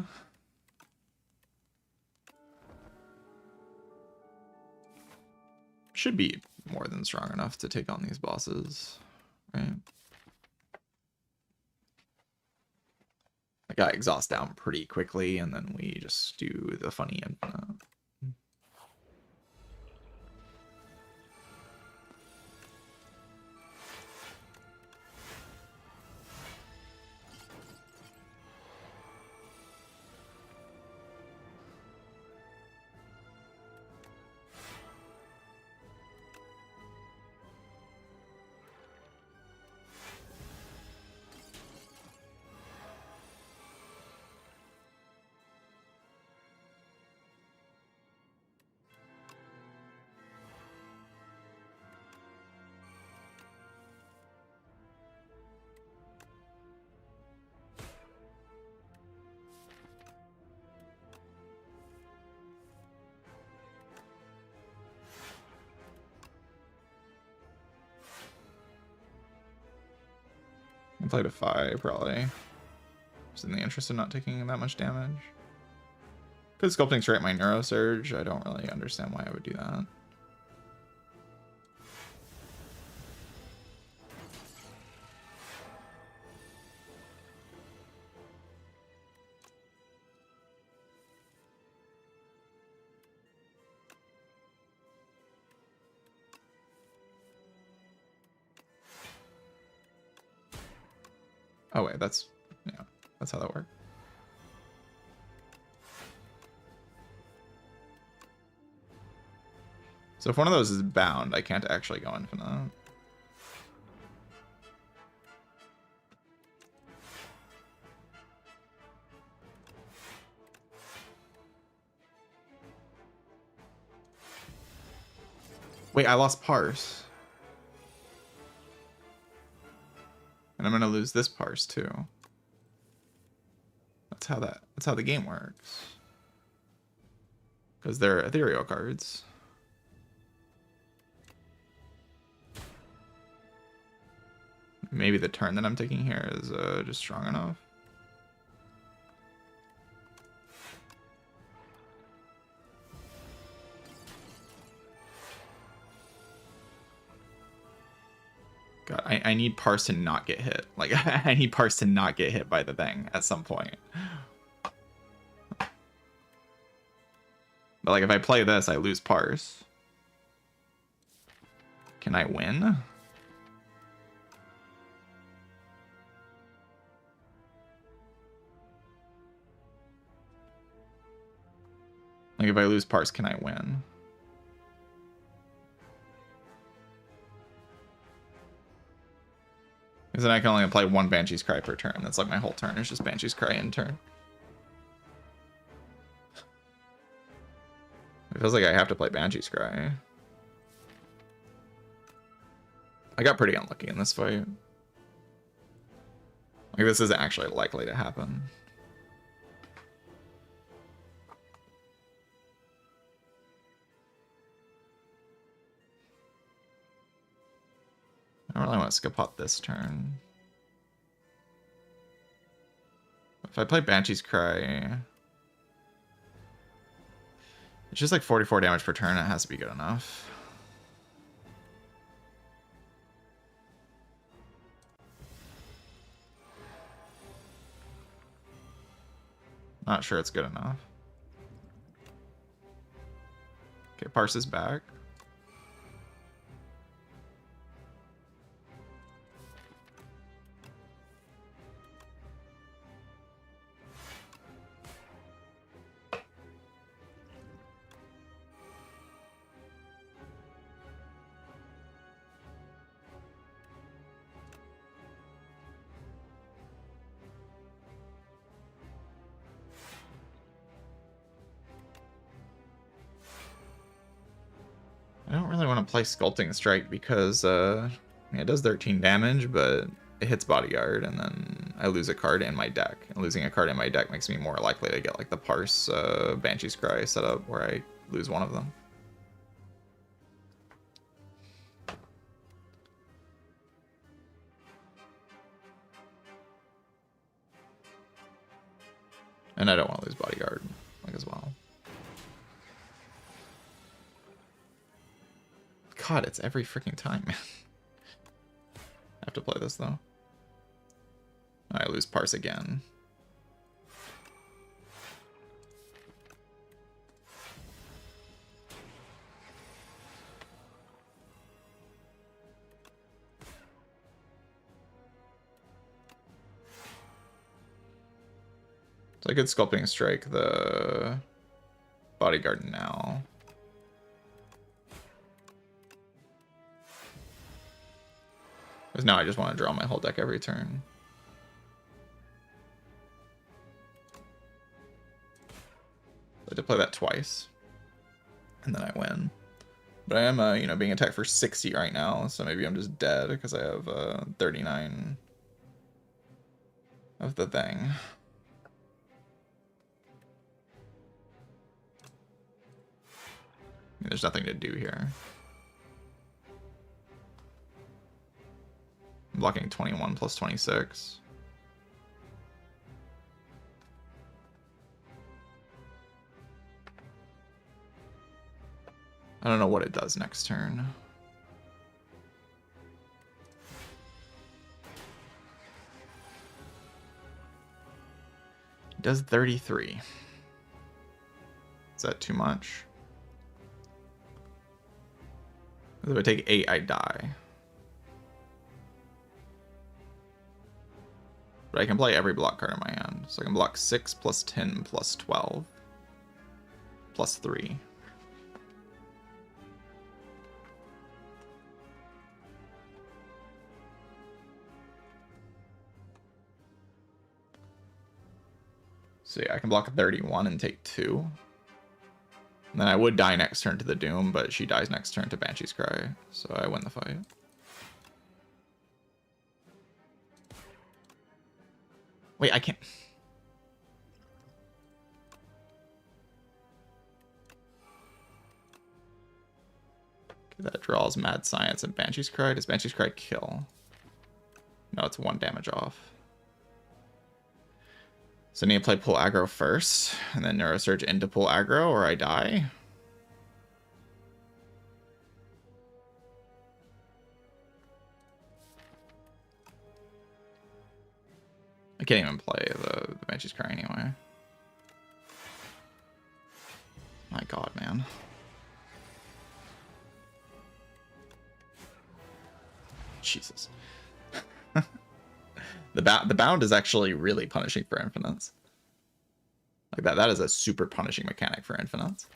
Should be more than strong enough to take on these bosses, right? I got exhaust down pretty quickly, and then we just do the funny infinite. I played a 5, probably. Just in the interest of not taking that much damage. Could sculpting straight my Neuro Surge. I don't really understand why I would do that. Oh wait, that's, yeah, that's how that works. So if one of those is bound, I can't actually go infinite. Wait, I lost parse. And I'm gonna lose this parse too. That's how the game works. Because they're ethereal cards. Maybe the turn that I'm taking here is just strong enough. God, I need parse to not get hit. Like, I need parse to not get hit by the thing at some point. But like, if I play this, I lose parse. Can I win? Like, if I lose parse, can I win? Because then I can only play one Banshee's Cry per turn. That's like my whole turn. It's just Banshee's Cry in turn. It feels like I have to play Banshee's Cry. I got pretty unlucky in this fight. Like, this isn't actually likely to happen. I don't really want to skip out this turn. If I play Banshee's Cry, it's just like 44 damage per turn. It has to be good enough. Not sure it's good enough. Okay, Parse is back. I don't really want to play Sculpting Strike because it does 13 damage, but it hits Bodyguard, and then I lose a card in my deck. And losing a card in my deck makes me more likely to get like the Parse Banshee's Cry set up where I lose one of them. And I don't want to lose bodyguard, like, as well. God, it's every freaking time, man. I have to play this, though. I lose parse again. So I could Sculpting Strike the bodyguard now. Because now I just want to draw my whole deck every turn. I had to play that twice. And then I win. But I am, you know, being attacked for 60 right now, so maybe I'm just dead because I have 39 of the thing. There's nothing to do here. I'm blocking 21 plus 26. I don't know what it does next turn. It does 33. Is that too much? If I take 8, I die. But I can play every block card in my hand. So I can block 6 plus 10 plus 12 plus 3. So yeah, I can block 31 and take 2. And then I would die next turn to the Doom, but she dies next turn to Banshee's Cry, so I win the fight. Wait, I can't... Okay, that draws Mad Science and Banshee's Cry. Does Banshee's Cry kill? No, it's 1 damage off. So I need to play pull aggro first, and then Neurosurge into pull aggro, or I die. I can't even play the Banshee's Cry anyway. My god, man. Jesus. The bound is actually really punishing for infinites. Like that is a super punishing mechanic for infinites.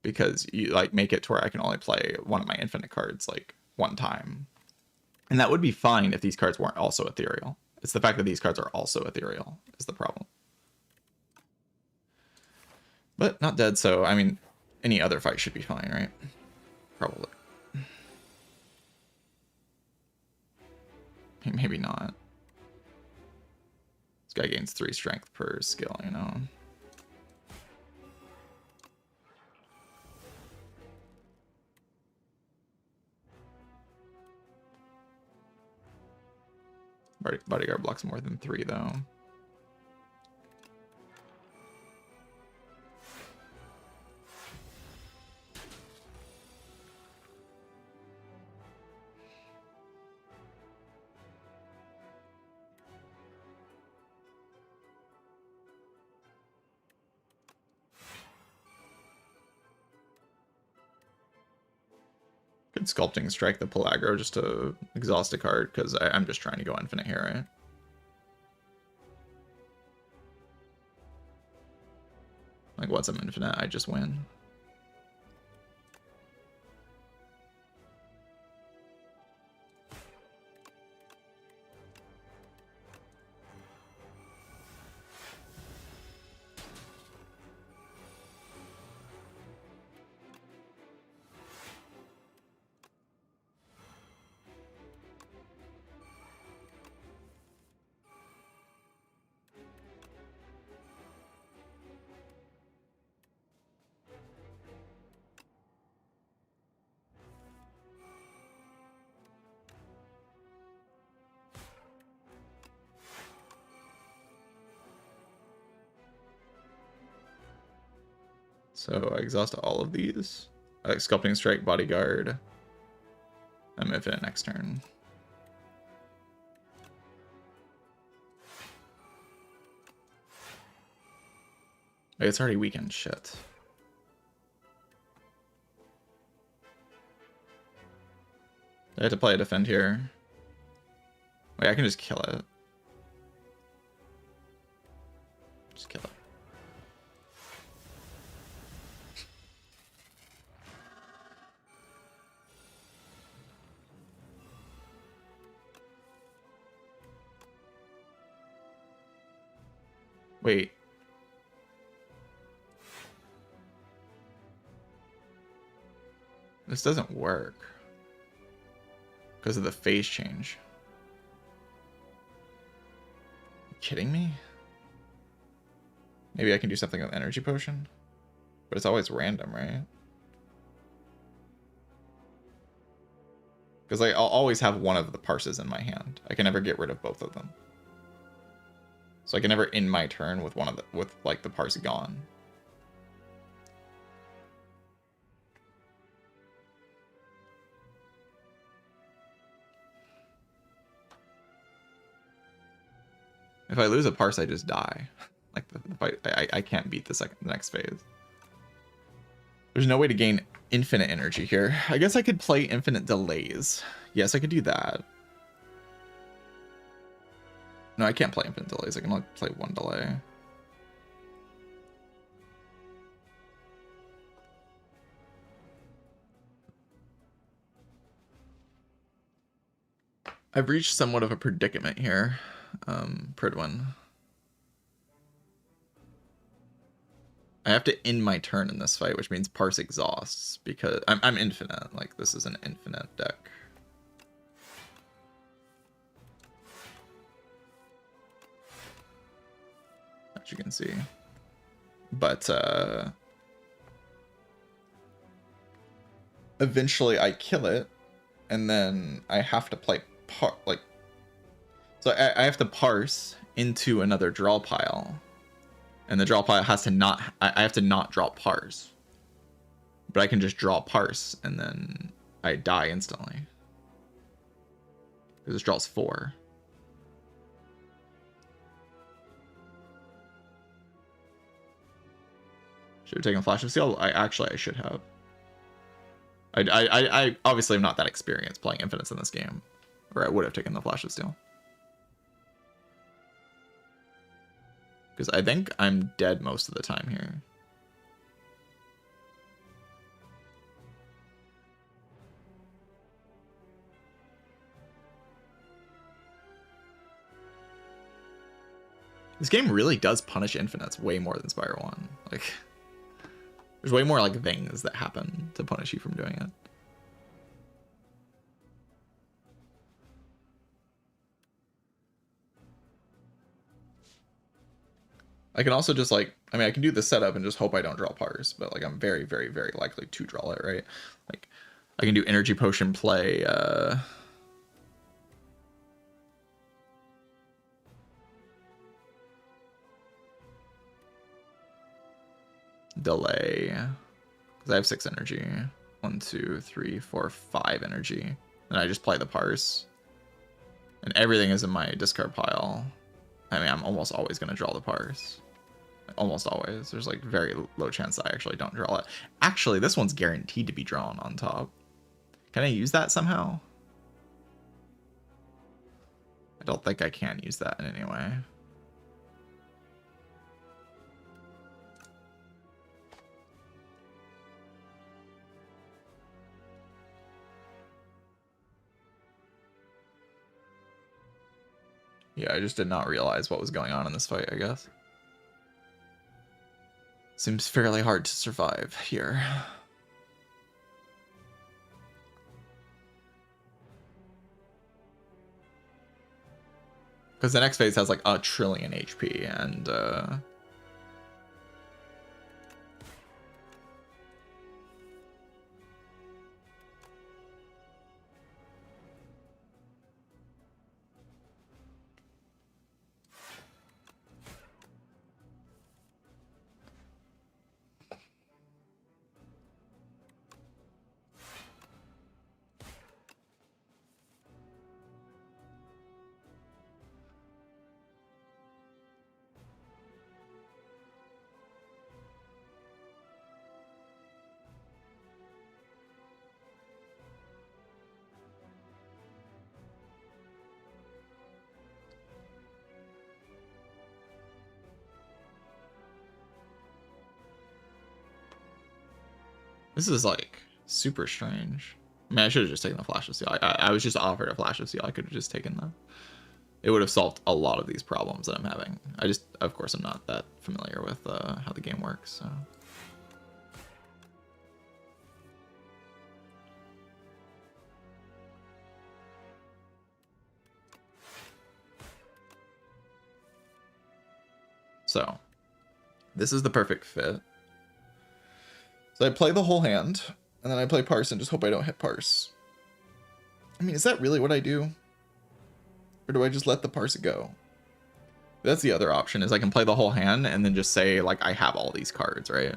Because you like make it to where I can only play one of my infinite cards like 1 time. And that would be fine if these cards weren't also ethereal. It's the fact that these cards are also ethereal is the problem. But not dead, so I mean any other fight should be fine, right? Probably. Maybe not. This guy gains 3 strength per skill, you know. Bodyguard blocks more than 3, though. Could Sculpting Strike the pull aggro just to exhaust a card, because I'm just trying to go infinite here, right? Like, once I'm infinite, I just win. So I exhaust all of these. Sculpting Strike, Bodyguard. I'm infinite next turn. It's already weakened. Shit. I have to play a defend here. Wait, I can just kill it. Just kill it. Wait. This doesn't work. Because of the phase change. You kidding me? Maybe I can do something with energy potion? But it's always random, right? Because I'll always have one of the parses in my hand. I can never get rid of both of them. So I can never end my turn with one of the like the parse gone. If I lose a parse, I just die. Like the fight, I can't beat the next phase. There's no way to gain infinite energy here. I guess I could play infinite delays. Yes, I could do that. No, I can't play infinite delays. I can only play one delay. I've reached somewhat of a predicament here, Pridwin. I have to end my turn in this fight, which means parse exhausts, because I'm infinite. Like, this is an infinite deck. As you can see. But, eventually I kill it, and then I have to play so I have to parse into another draw pile, and the draw pile has to not, I have to not draw parse, but I can just draw parse and then I die instantly because this draws 4. Should have taken Flash of Steel. I should have. I obviously am not that experienced playing infinites in this game, or I would have taken the Flash of Steel. Because I think I'm dead most of the time here. This game really does punish infinites way more than Spire 1. Like, there's way more like things that happen to punish you from doing it. I can also just like, I mean, I can do the setup and just hope I don't draw parse, but like I'm very, very, very likely to draw it, right? Like I can do energy potion play, delay, because I have 6 energy. 1, 2, 3, 4, 5 energy. Then I just play the parse. And everything is in my discard pile. I mean, I'm almost always going to draw the parse. Almost always. There's like very low chance I actually don't draw it. Actually, this one's guaranteed to be drawn on top. Can I use that somehow? I don't think I can use that in any way. Yeah, I just did not realize what was going on in this fight, I guess. Seems fairly hard to survive here. Because the next phase has like 1 trillion HP, and This is like super strange. I mean, I should have just taken the Flash of Steel. I was just offered a Flash of Steel. I could have just taken that. It would have solved a lot of these problems that I'm having. I just, of course, I'm not that familiar with how the game works, so. So, this is the perfect fit. So I play the whole hand, and then I play Parse and just hope I don't hit Parse. I mean, is that really what I do? Or do I just let the Parse go? That's the other option, is I can play the whole hand and then just say, like, I have all these cards, right?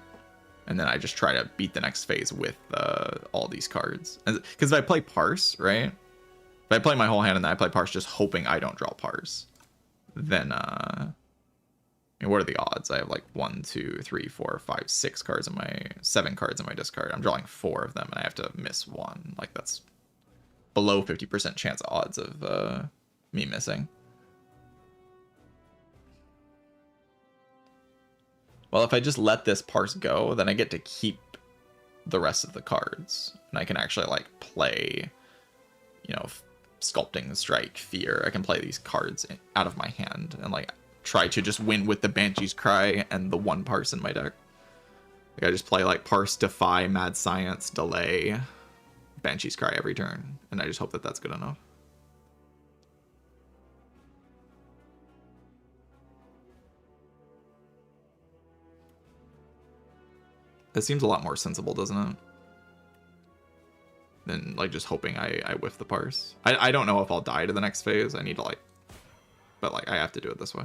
And then I just try to beat the next phase with all these cards. Because if I play Parse, right? If I play my whole hand and then I play Parse just hoping I don't draw Parse, then, I mean, what are the odds? I have like 1, 2, 3, 4, 5, 6 cards in my 7 cards in my discard. I'm drawing 4 of them and I have to miss 1. Like, that's below 50% chance odds of me missing. Well, if I just let this Parse go, then I get to keep the rest of the cards. And I can actually, like, play, you know, Sculpting Strike, Fear. I can play these cards out of my hand and, like, try to just win with the Banshee's Cry and the 1 Parse in my deck. Like, I just play, like, Parse, Defy, Mad Science, Delay, Banshee's Cry every turn. And I just hope that that's good enough. That seems a lot more sensible, doesn't it? Than, like, just hoping I whiff the Parse. I don't know if I'll die to the next phase. I need to, like... But, like, I have to do it this way.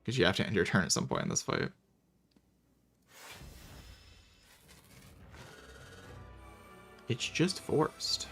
Because you have to end your turn at some point in this fight. It's just forced.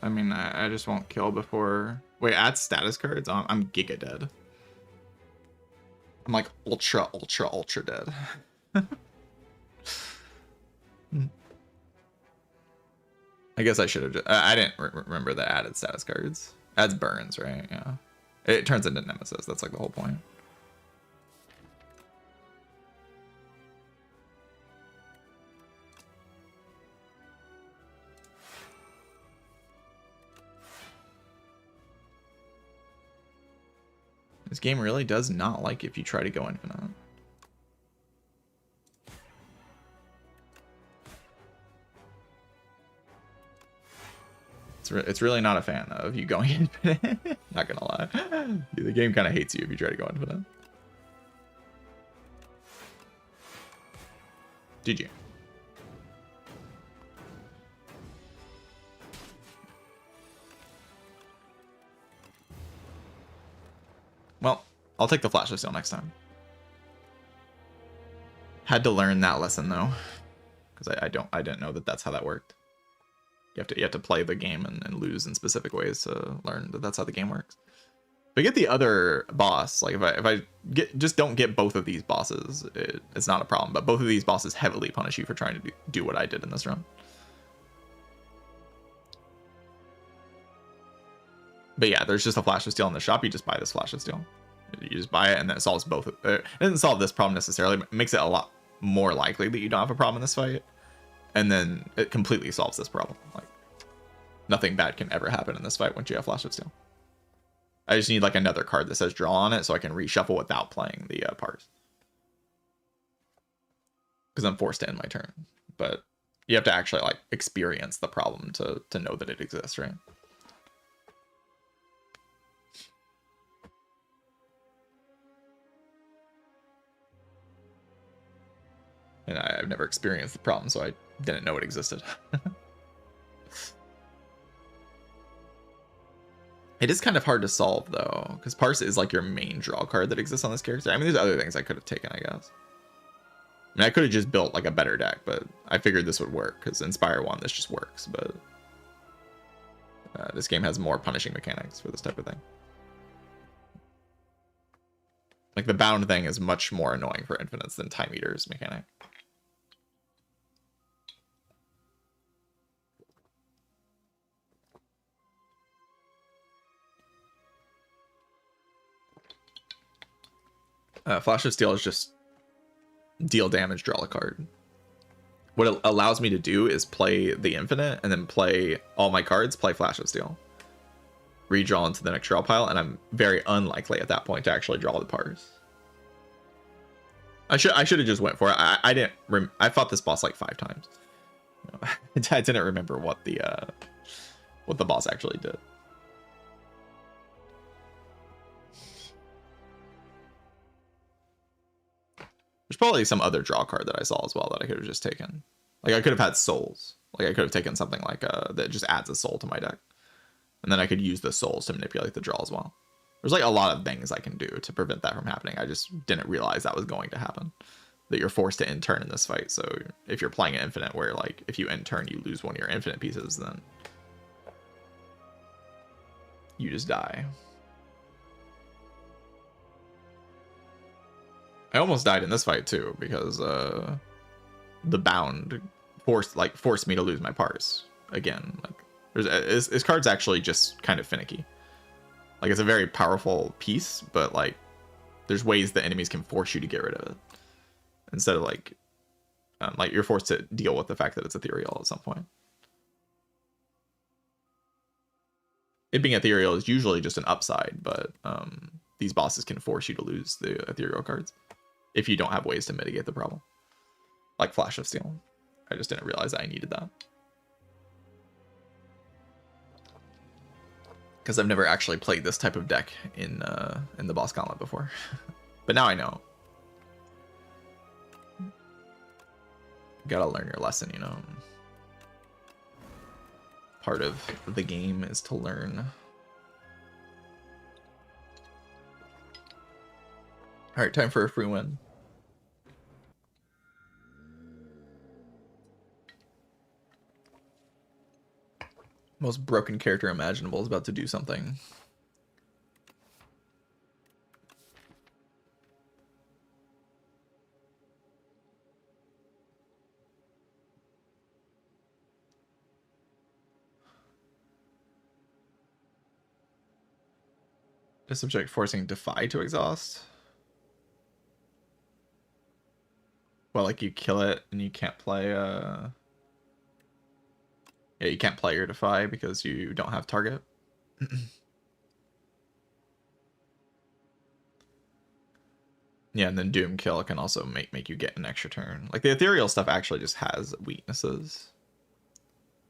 I mean, I just won't kill before... Wait, add status cards? I'm giga dead. I'm like ultra dead. I guess I should have just... I didn't remember the added status cards. Adds burns, right? Yeah. It turns into Nemesis. That's like the whole point. This game really does not like if you try to go infinite. It's really not a fan of you going infinite. Not gonna lie. The game kind of hates you if you try to go infinite. GG. Well, I'll take the Flash of Steel next time. Had to learn that lesson though, because I didn't know that that's how that worked. You have to play the game and lose in specific ways to learn that that's how the game works. If I get the other boss, like if I just don't get both of these bosses, it's not a problem. But both of these bosses heavily punish you for trying to do what I did in this run. But yeah, there's just a Flash of Steel in the shop. You just buy this Flash of Steel. You just buy it, and then it solves both. It doesn't solve this problem necessarily, but it makes it a lot more likely that you don't have a problem in this fight. And then it completely solves this problem. Like, nothing bad can ever happen in this fight once you have Flash of Steel. I just need like another card that says draw on it so I can reshuffle without playing the Parse. Because I'm forced to end my turn. But you have to actually like experience the problem to know that it exists, right? And I've never experienced the problem, so I didn't know it existed. It is kind of hard to solve, though, because Parse is like your main draw card that exists on this character. I mean, there's other things I could have taken, I guess. I mean, I could have just built like a better deck, but I figured this would work because in Spire 1, this just works. But this game has more punishing mechanics for this type of thing. Like the bound thing is much more annoying for infinites than Time Eater's mechanic. Flash of Steel is just deal damage, draw a card. What it allows me to do is play the infinite and then play all my cards, play Flash of Steel. Redraw into the next draw pile, and I'm very unlikely at that point to actually draw the Parse. I should have just went for it. I didn't. I fought this boss like 5 times. I didn't remember what the boss actually did. There's probably some other draw card that I saw as well that I could have just taken. Like I could have had souls. Like I could have taken something like that just adds a soul to my deck, and then I could use the souls to manipulate the draw as well. There's like a lot of things I can do to prevent that from happening. I just didn't realize that was going to happen. That you're forced to end turn in this fight. So if you're playing an infinite where like if you end turn you lose one of your infinite pieces, then you just die. I almost died in this fight too because the bound forced me to lose my Parse again. Like this card's actually just kind of finicky. Like it's a very powerful piece, but like there's ways that enemies can force you to get rid of it instead of like you're forced to deal with the fact that it's ethereal at some point. It being ethereal is usually just an upside, but these bosses can force you to lose the ethereal cards if you don't have ways to mitigate the problem. Like Flash of Steel. I just didn't realize I needed that. Because I've never actually played this type of deck in the boss gauntlet before. But now I know. Gotta learn your lesson, you know. Part of the game is to learn. Alright, time for a free win. Most broken character imaginable is about to do something. Is subject forcing Defy to exhaust? Well, like you kill it and you can't play yeah, you can't play your Defy because you don't have target. Yeah, and then Doom Kill can also make you get an extra turn. Like the ethereal stuff actually just has weaknesses.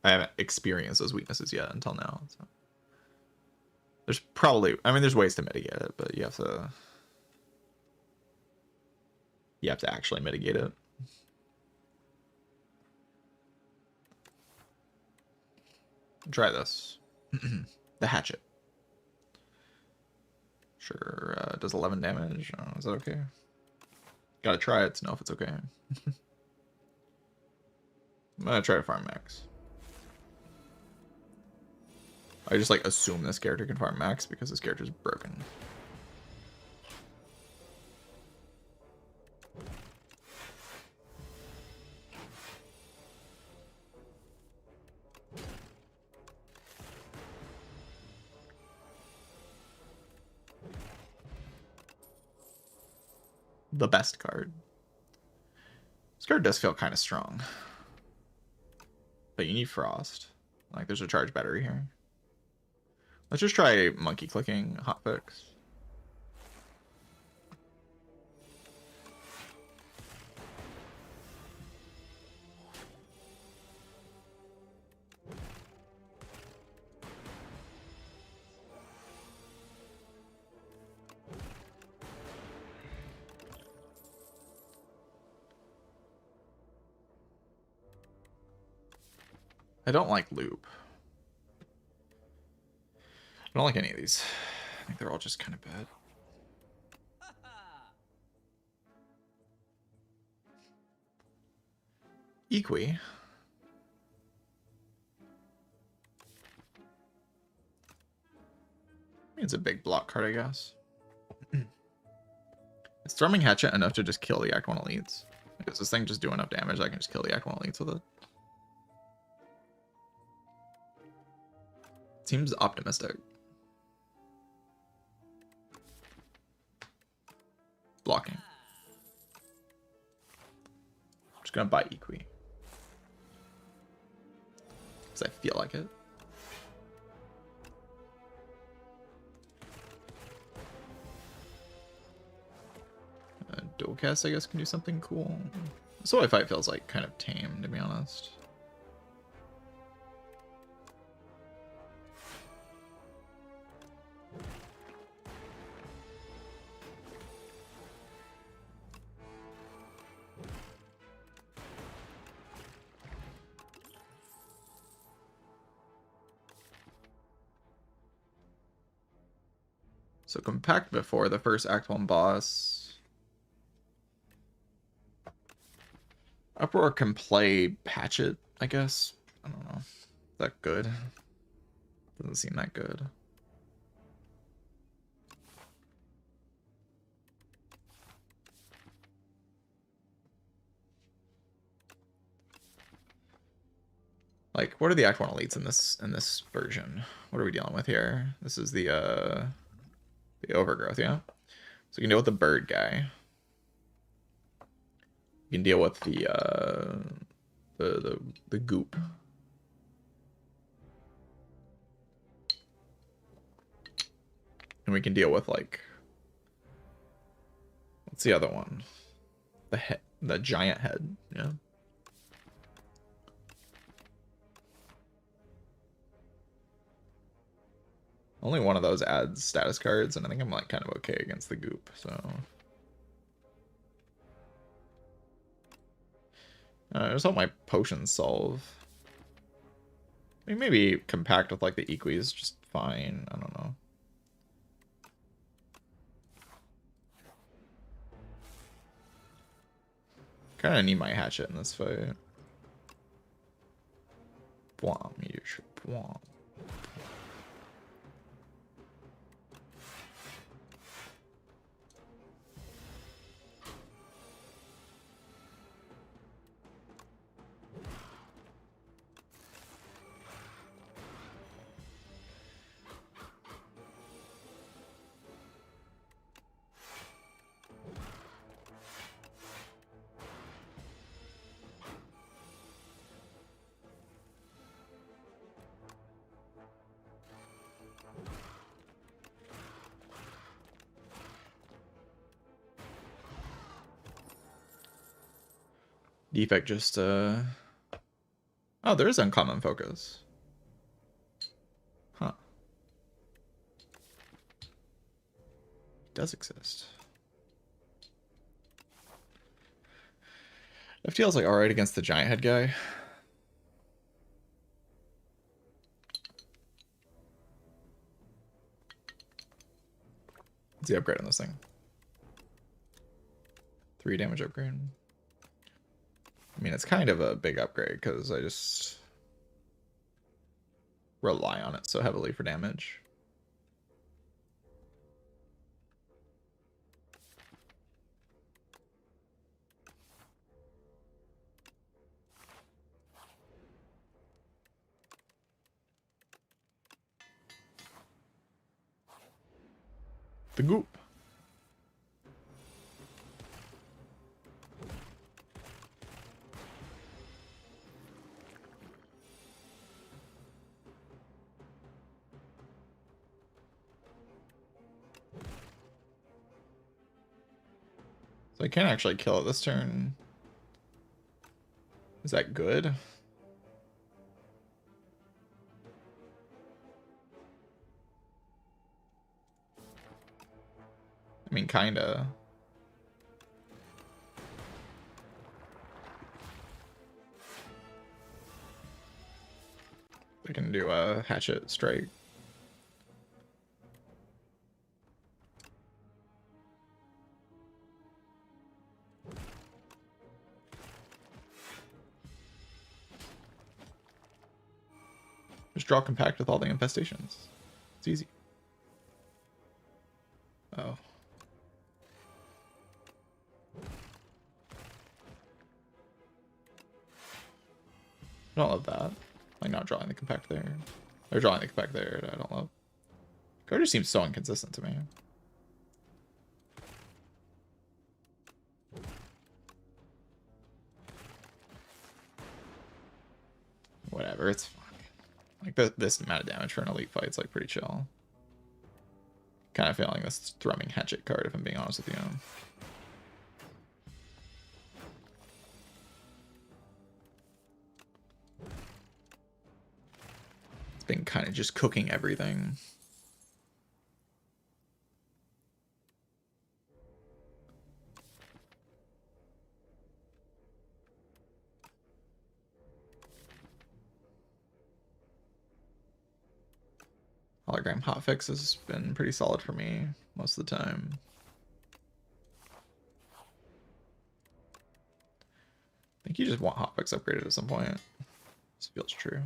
I haven't experienced those weaknesses yet until now. So. There's probably, I mean, there's ways to mitigate it, but you have to actually mitigate it. Try this. The hatchet. Sure, does 11 damage. Oh, is that okay? Gotta try it to know if it's okay. I'm gonna try to farm max. I just like assume this character can farm max because this character is broken. The best card. This card does feel kind of strong. But you need Frost. Like there's a charge battery here. Let's just try monkey clicking hotfix. I don't like loop. I don't like any of these. I think they're all just kind of bad. Equi. It's a big block card, I guess. Is Thrumming Hatchet enough to just kill the Act 1 elites? Does this thing just do enough damage I can just kill the Act 1 elites with it? Seems optimistic. Blocking. I'm just gonna buy Equi. Because I feel like it. Dual cast, I guess, can do something cool. Soul Fight feels like kind of tame, to be honest. So compact before the first Act 1 boss. Uproar can play Hatchet, I guess. I don't know. Is that good? Doesn't seem that good. Like, what are the Act 1 elites in this version? What are we dealing with here? This is the overgrowth, yeah? So you can deal with the bird guy. You can deal with the goop. And we can deal with, like, what's the other one? The giant head, yeah. Only one of those adds status cards, and I think I'm like kind of okay against the goop, so. I just hope my potions solve. I mean, maybe compact with like the Equi is just fine. I don't know. Kind of need my hatchet in this fight. Bwom, you should bwom. Defect just oh, there is uncommon focus. Huh. It does exist. FTL's like alright against the giant head guy. What's the upgrade on this thing? 3 damage upgrade. I mean, it's kind of a big upgrade because I just rely on it so heavily for damage. The goop. So I can't actually kill it this turn. Is that good? I mean, kinda. I can do a hatchet strike. Just draw compact with all the infestations. It's easy. Oh. I don't love that. Like not drawing the compact there. Or drawing the compact there, I don't love. Card just seems so inconsistent to me. Whatever, it's fine. Like this amount of damage for an elite fight's like pretty chill. Kind of feeling this thrumming hatchet card, if I'm being honest with you. It's been kind of just cooking everything. Hologram hotfix has been pretty solid for me most of the time. I think you just want hotfix upgraded at some point. This feels true.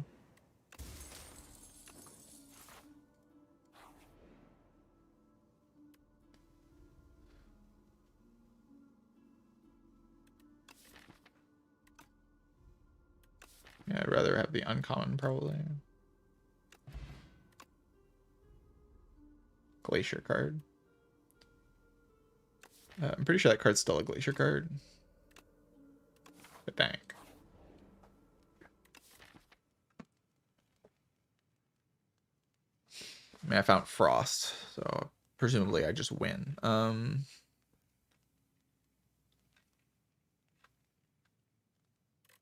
Yeah, I'd rather have the uncommon probably. Glacier card. I'm pretty sure that card's still a Glacier card. But dang. I mean, I found Frost, so presumably I just win.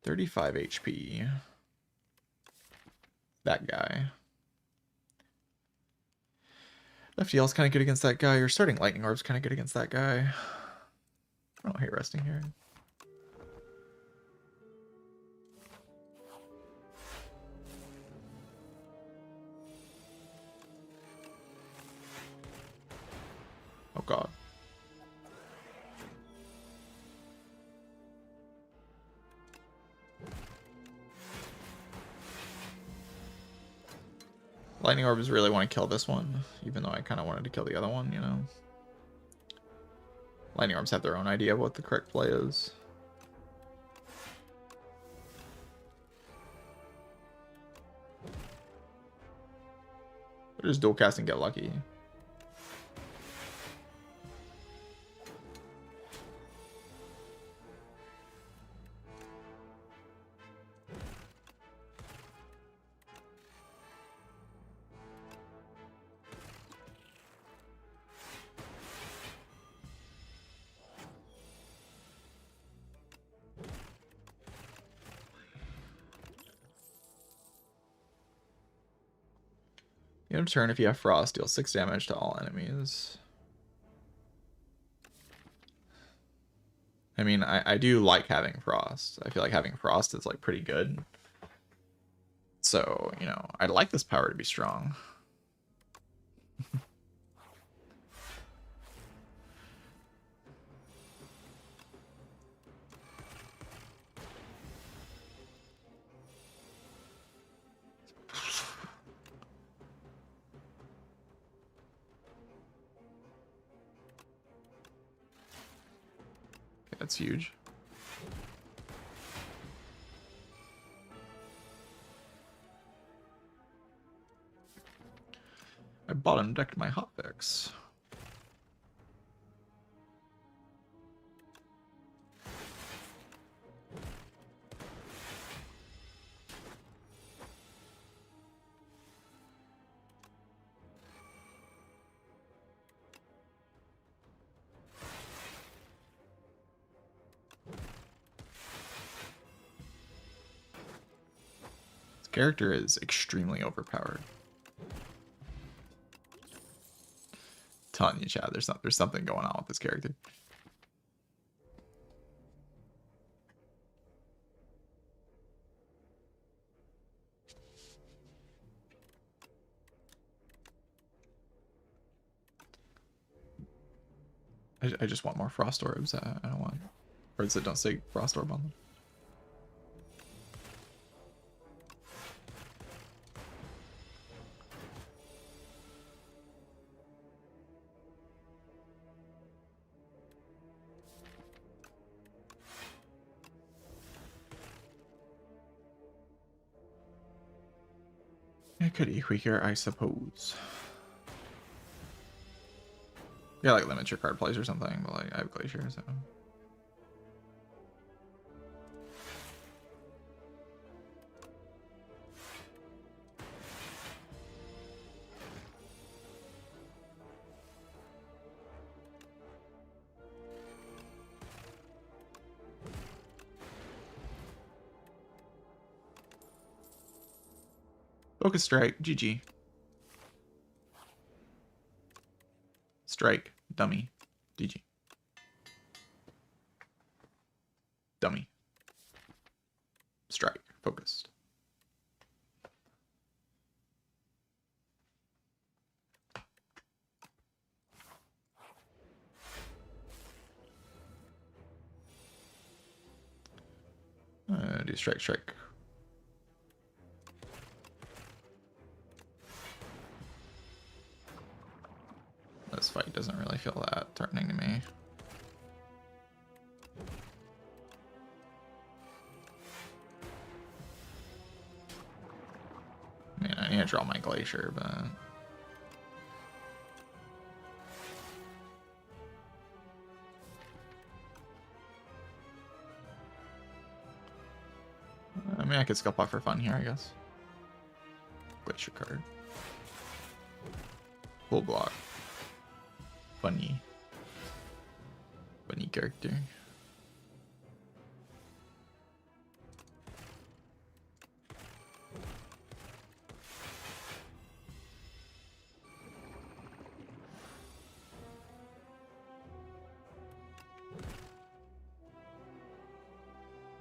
35 HP. That guy. FDL's kind of good against that guy. Your starting Lightning Orb's kind of good against that guy. I don't hate resting here. Oh god. Lightning Orbs really want to kill this one, even though I kind of wanted to kill the other one, you know. Lightning Orbs have their own idea of what the correct play is. They're just dual cast and get lucky. End of turn, if you have Frost, deal 6 damage to all enemies. I mean, I do like having Frost. I feel like having Frost is like pretty good. So, you know, I'd like this power to be strong. That's huge. I bottom decked my hotfix. Character is extremely overpowered. Telling you, Chad, there's something going on with this character. I just want more frost orbs. I don't want birds that don't say frost orb on them. I could equate here, I suppose. Yeah, like limit your card plays or something, but like I have Glacier, so. Focus Strike, GG. Strike, dummy, GG. Dummy. Strike, focused. Do strike, strike. This fight doesn't really feel that threatening to me. I mean, I need to draw my Glacier, but... I mean, I could Skull Block for fun here, I guess. Glacier card. Full block. Funny. Funny character.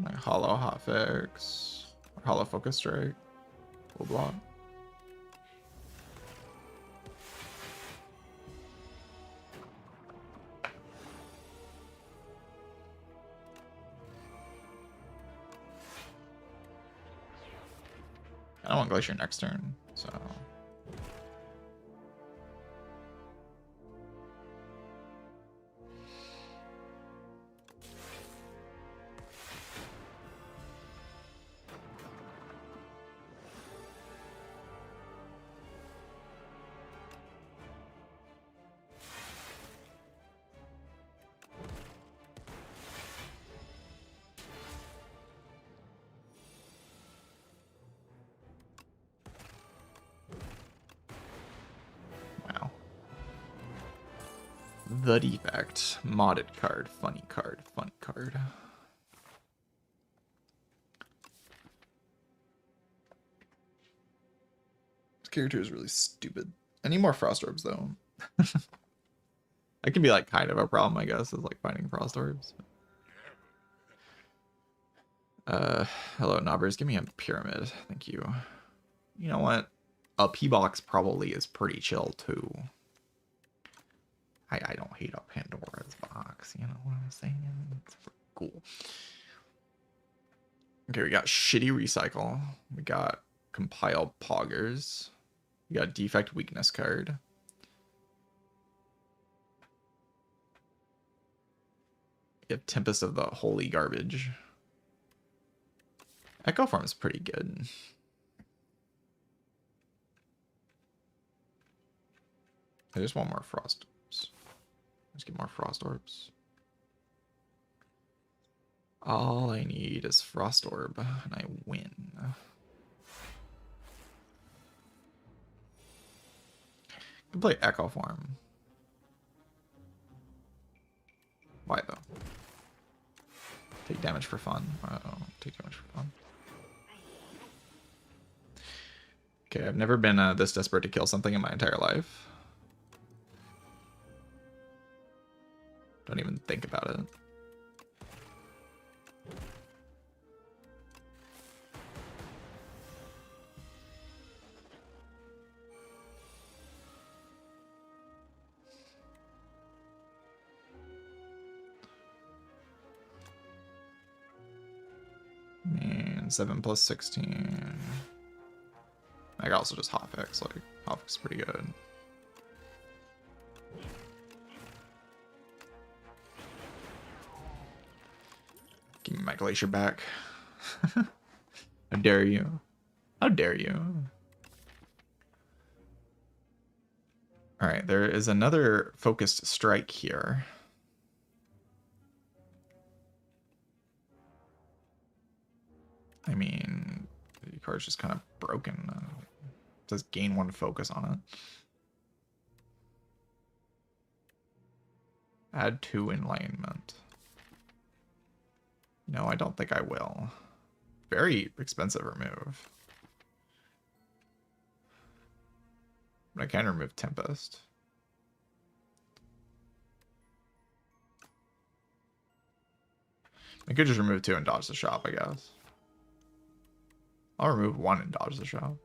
Like Hollow Hotfix. Or Hollow Focus Strike. Full block. I don't want Glacier next turn, so... The Defect. Modded card. Funny card. Funny card. This character is really stupid. I need more Frost Orbs, though. That can be, like, kind of a problem, I guess, is, like, finding Frost Orbs. Hello, Knobbers. Give me a Pyramid. Thank you. You know what? A P-Box probably is pretty chill, too. I don't hate a Pandora's box, you know what I'm saying? It's cool. Okay, we got Shitty Recycle. We got Compile Poggers. We got Defect Weakness card. We have Tempest of the Holy Garbage. Echo Form is pretty good. I just want more Frost Orbs. Let's get more Frost Orbs. All I need is Frost Orb, and I win. I can play Echo Form. Why though? Take damage for fun. Take damage for fun. Okay, I've never been this desperate to kill something in my entire life. Don't even think about it. 7 plus 16. I could also just Hotfix. Like, Hotfix is pretty good. Give me my Glacier back. How dare you? How dare you? Alright, there is another focused strike here. I mean, the card's just kind of broken. It does gain 1 focus on it. Add 2 enlightenment. No, I don't think I will. Very expensive remove. But I can remove Tempest. I could just remove 2 and dodge the shop, I guess. I'll remove 1 and dodge the shop.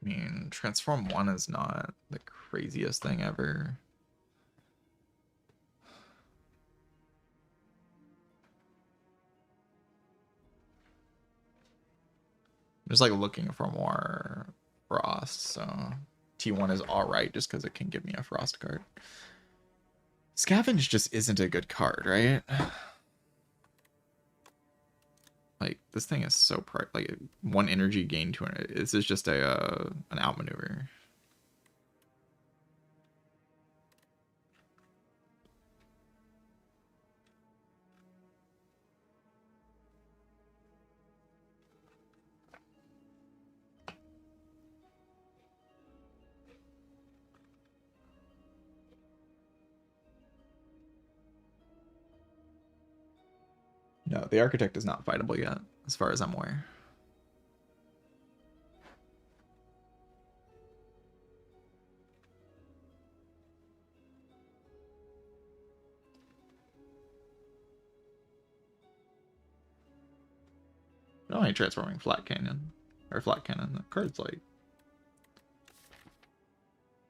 I mean, transform 1 is not the craziest thing ever. I'm just like looking for more frost, so T1 is alright just because it can give me a frost card. Scavenge just isn't a good card, right? Like, this thing is so like 1 energy gain to it. This is just a an outmaneuver. No, the Architect is not fightable yet, as far as I'm aware. No, I ain't transforming Flat Cannon. Or Flat Cannon. The card's like...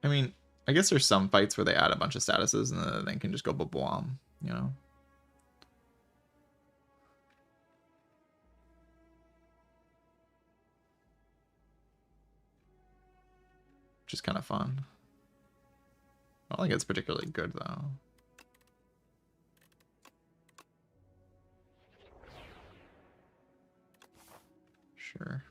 I mean, I guess there's some fights where they add a bunch of statuses and then they can just go ba-boom, you know? Which is kind of fun. I don't think it's particularly good, though. Sure.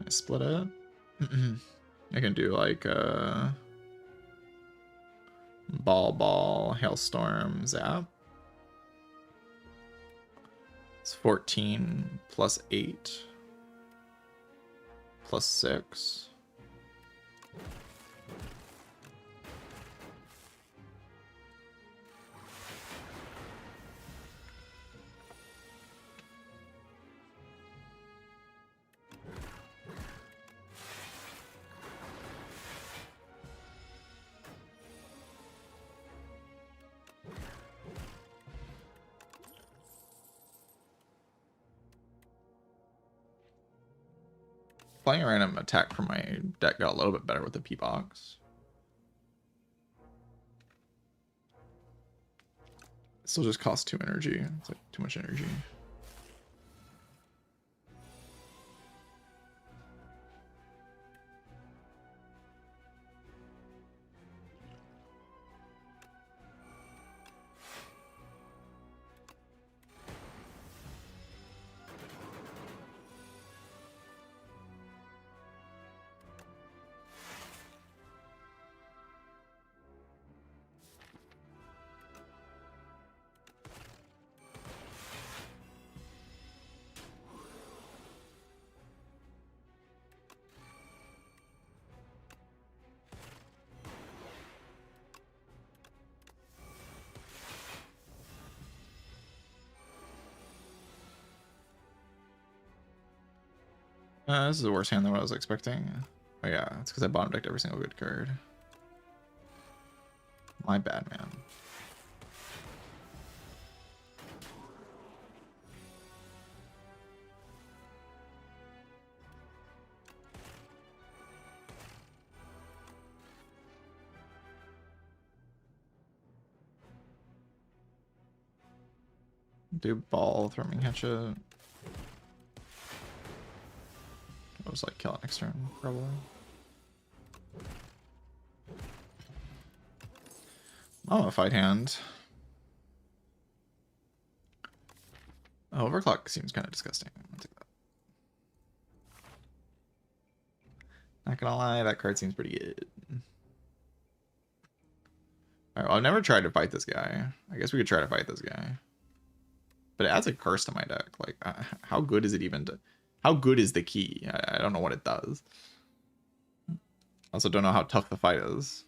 I split it. I can do like ball, hailstorm, zap. It's 14 plus 8 plus 6. Playing a random attack from my deck got a little bit better with the P-Box. Still just costs 2 energy. It's like too much energy. This is a worse hand than what I was expecting. Oh yeah, it's because I bottom decked every single good card. My bad, man. Do ball, throwing hatchet. I was like kill it next turn, probably. Oh, a fight hand. Oh, overclock seems kind of disgusting. I'll take that. Not gonna lie, that card seems pretty good. Alright, well, I've never tried to fight this guy. I guess we could try to fight this guy. But it adds a curse to my deck. Like, how good is it even to... How good is the key? I don't know what it does. I also don't know how tough the fight is.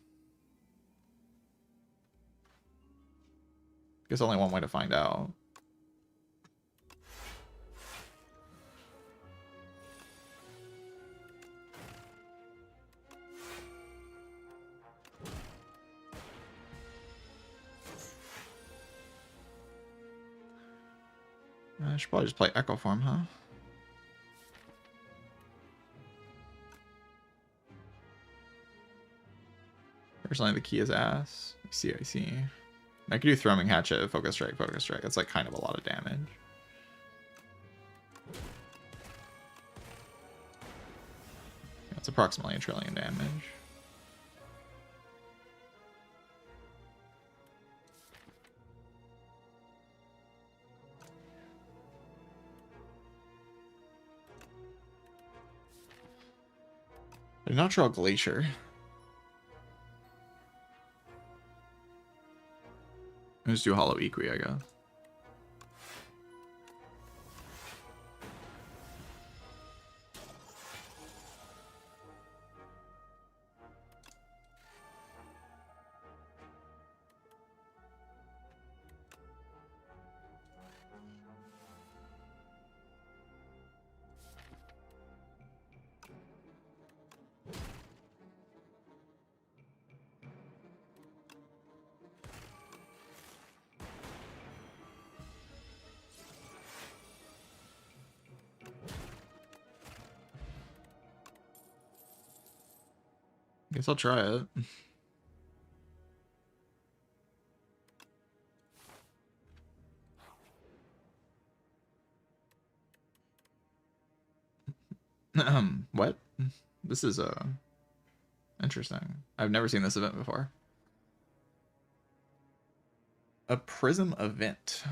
Guess only one way to find out. I should probably just play Echo Form, huh? Personally, the key is ass. I see, I see. I could do Thrumming Hatchet, Focus Strike, Focus Strike. That's like kind of a lot of damage. That's approximately 1 trillion damage. I did not draw Glacier. Let's do Hollow Equi, I guess. Guess I'll try it. What? This is interesting. I've never seen this event before. A Prism event.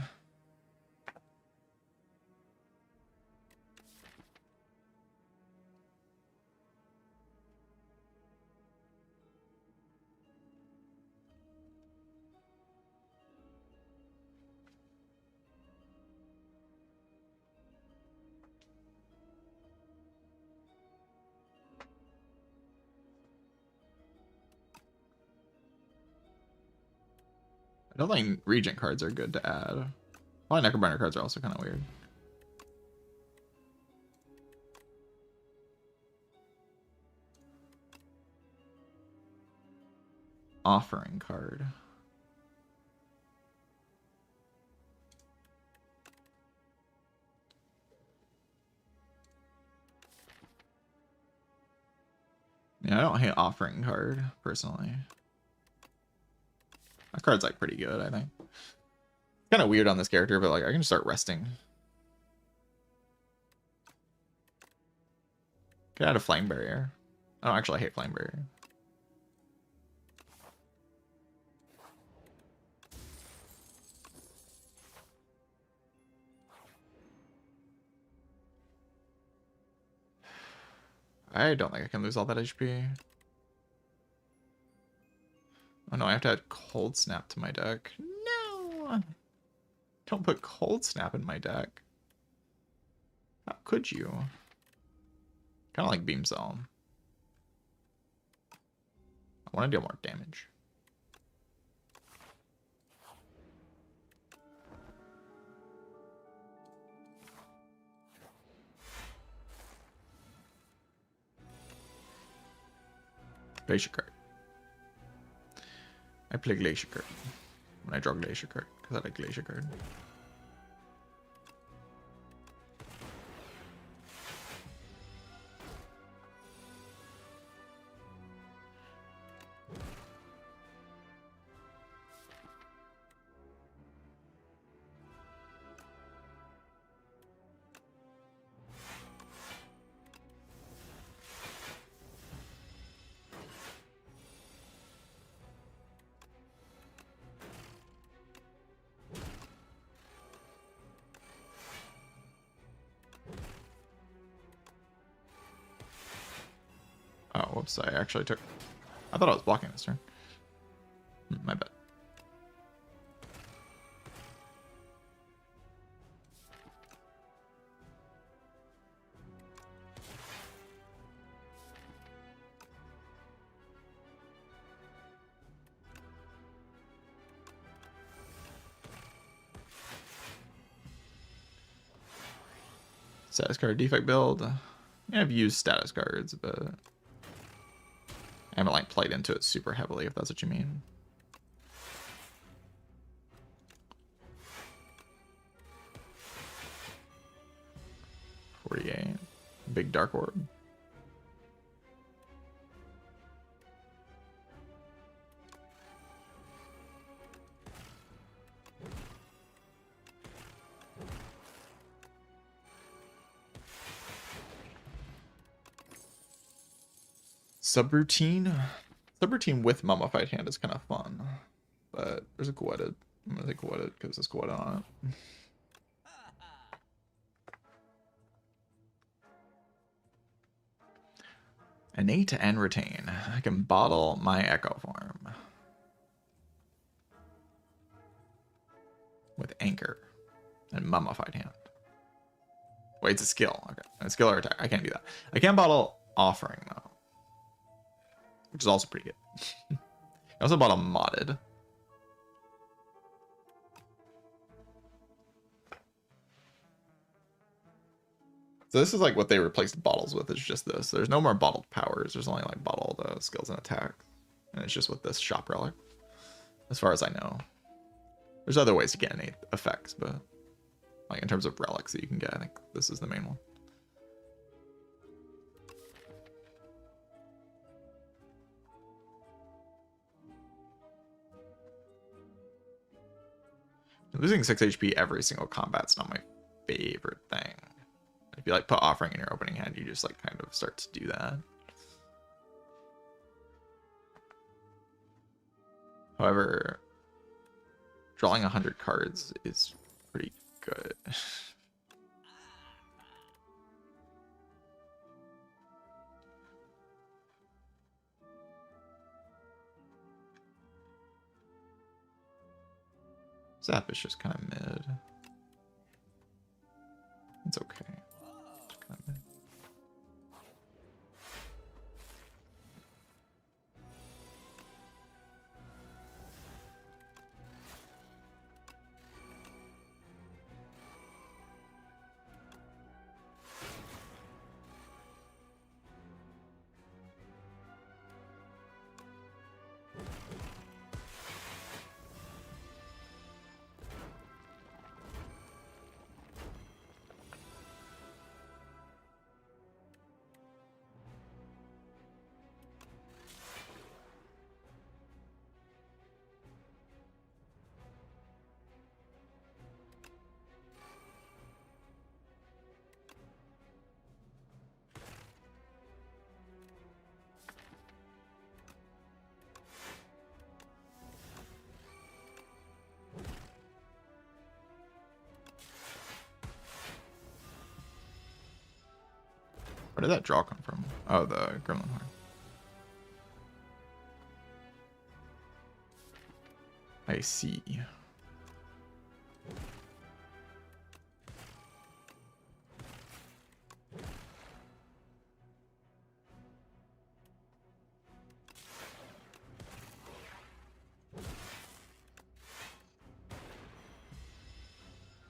I don't think Regent cards are good to add. Probably Necrobinder cards are also kind of weird. Offering card. Yeah, I don't hate Offering card, personally. That card's like pretty good, I think. Kind of weird on this character, but like I can just start resting. Can add a Flame Barrier. Oh, actually, I hate Flame Barrier. I don't think I can lose all that HP. Oh no, I have to add Cold Snap to my deck. No! Don't put Cold Snap in my deck. How could you? Kind of like Beam Cell. I want to deal more damage. Glacier card. I play Glacier card when I draw Glacier card because I like Glacier card. Oh, whoops, I actually took... I thought I was blocking this turn. My bad. Status card defect build. Yeah, I've used status cards, but I haven't like played into it super heavily, if that's what you mean. $48. Big dark orb. Subroutine? Subroutine with Mummified Hand is kind of fun. But there's a Coeted. I'm going to take Coeted because there's Coeted on it. Innate and Retain. I can bottle my Echo form. With Anchor. And Mummified Hand. Wait, it's a skill. Okay. A skill or attack. I can't do that. I can bottle Offering, though. Which is also pretty good. I also bought a modded. So this is like what they replaced bottles with. It's just this. There's no more bottled powers. There's only like bottled skills and attack. And it's just with this shop relic. As far as I know. There's other ways to get innate effects, but like in terms of relics that you can get, I think this is the main one. Losing 6 HP every single combat's not my favorite thing. If you like put Offering in your opening hand, you just like kind of start to do that. However, drawing 100 cards is pretty good. Zap is just kind of mid. It's okay. It's kind of mid. Where did that draw come from? Oh, the Gremlin Horn. I see.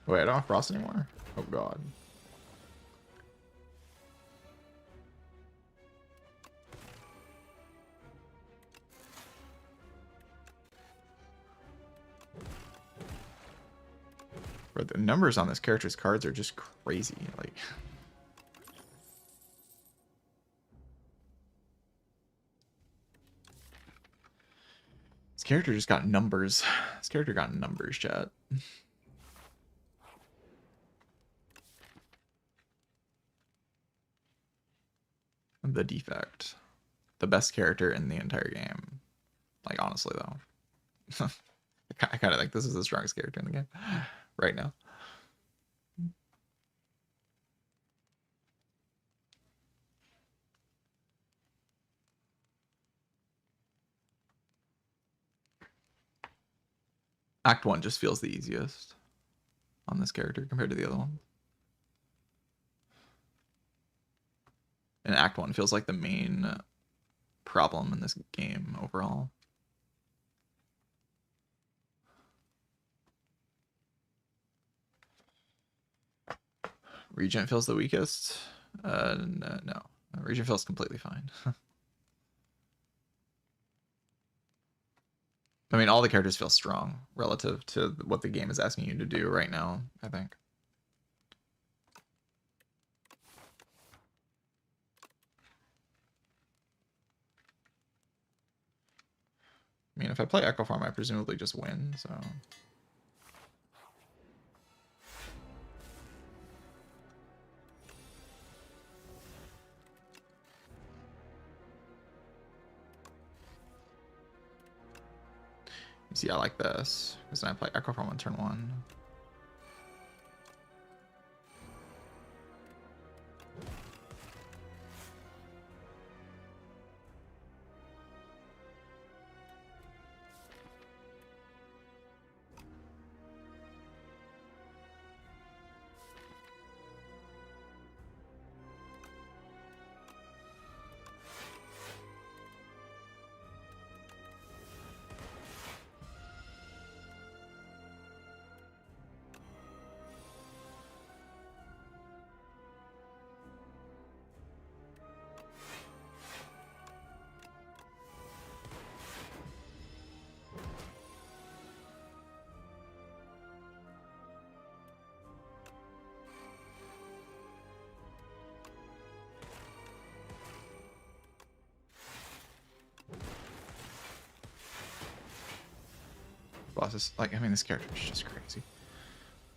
Wait, I don't have Frost anymore? Oh god. Bro, the numbers on this character's cards are just crazy. Like, this character just got numbers. This character got numbers, chat. The defect. The best character in the entire game. Like, honestly, though. I kind of think this is the strongest character in the game right now. Act 1 just feels the easiest on this character compared to the other one. And Act 1 feels like the main problem in this game overall. Regent feels the weakest? No. Regent feels completely fine. I mean, all the characters feel strong relative to what the game is asking you to do right now, I think. I mean, if I play Echo Farm, I presumably just win, so... You see, I like this, because then I play Echo Farm on turn 1. Boss is like, I mean, this character is just crazy.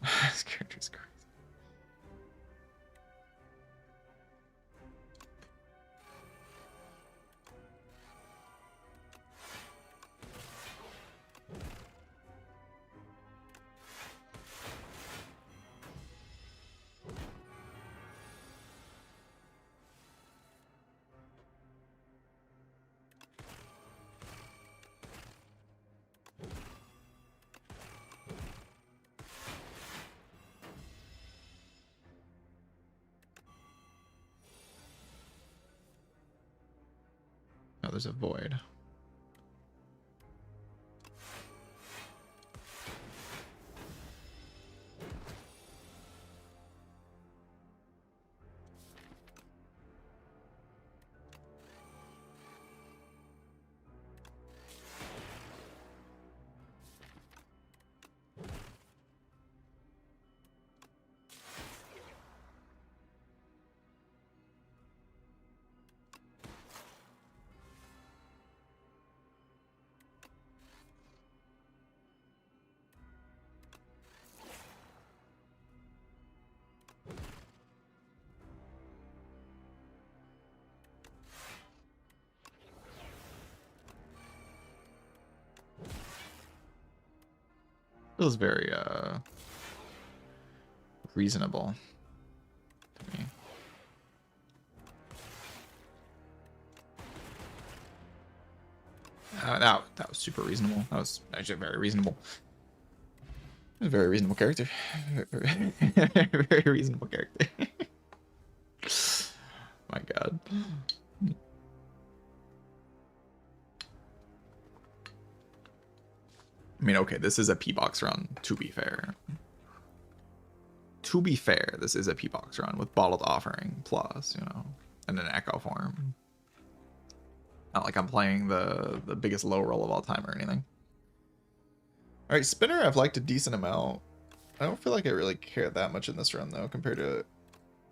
This character is crazy. No, there's a void. Feels very reasonable to me. That was super reasonable. That was actually very reasonable. A very reasonable character. Very reasonable character. My God. I mean, okay, this is a P-Box run, to be fair. To be fair, this is a P-Box run with Bottled Offering plus, you know, and an Echo Form. Not like I'm playing the biggest low roll of all time or anything. All right, Spinner I've liked a decent amount. I don't feel like I really care that much in this run, though, compared to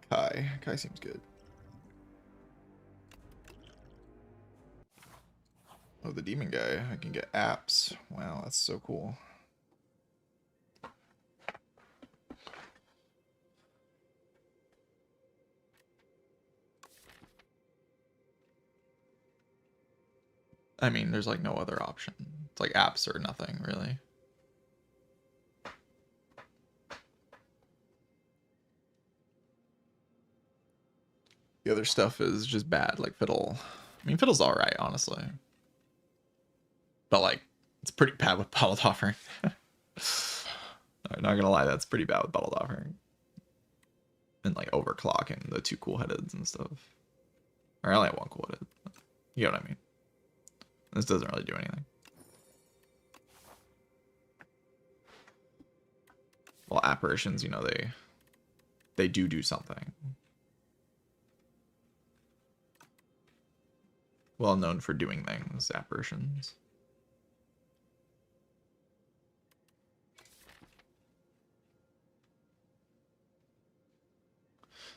Kai. Kai seems good. Oh, the demon guy. I can get apps. Wow, that's so cool. I mean, there's like no other option. It's like apps or nothing, really. The other stuff is just bad, like Fiddle. I mean, Fiddle's alright, honestly. But like, it's pretty bad with Bottled Offering. I'm not gonna lie, that's pretty bad with Bottled Offering. And like overclocking the 2 cool headeds and stuff. Or I only have 1 cool headed. You know what I mean? This doesn't really do anything. Well, apparitions, you know, they do something. Well known for doing things, apparitions.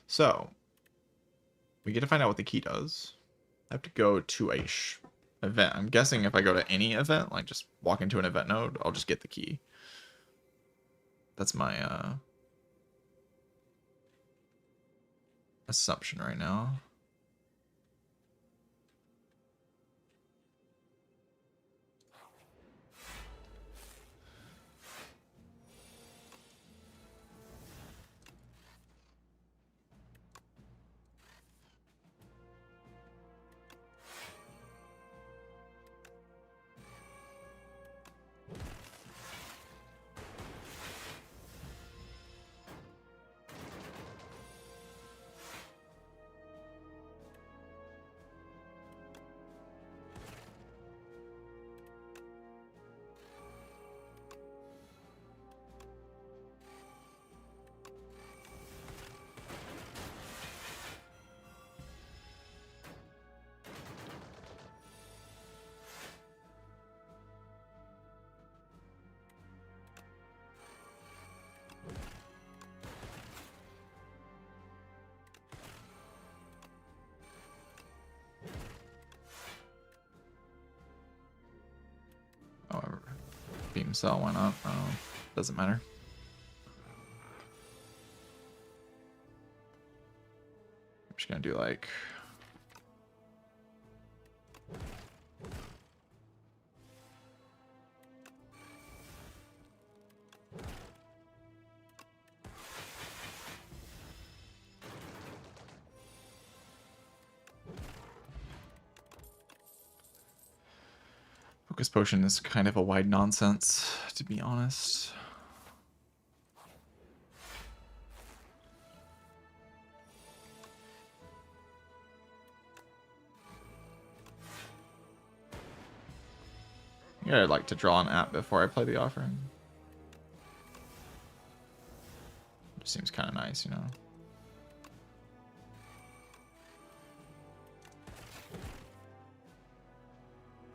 So, we get to find out what the key does. I have to go to a event. I'm guessing if I go to any event, like just walk into an event node, I'll just get the key. That's my assumption right now. However, beam cell went up. Oh, doesn't matter. I'm just gonna do like Focus Potion is kind of a wide nonsense, to be honest. Yeah, I'd like to draw an app before I play the offering. Just seems kind of nice, you know.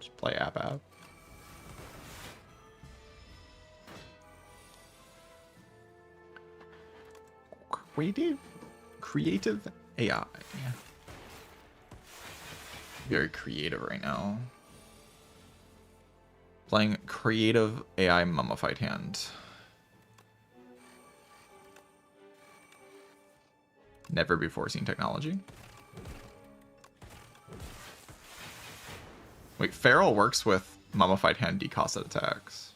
Just play app. Creative AI. Yeah. Very creative right now. Playing creative AI mummified hand. Never before seen technology. Wait, Feral works with mummified hand decosset attacks.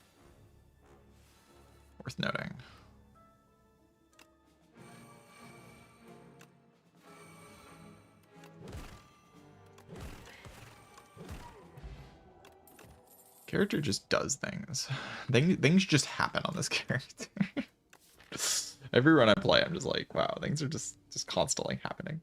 Worth noting. Character just does things. Things just happen on this character. Every run I play, I'm just like, wow, things are just constantly happening.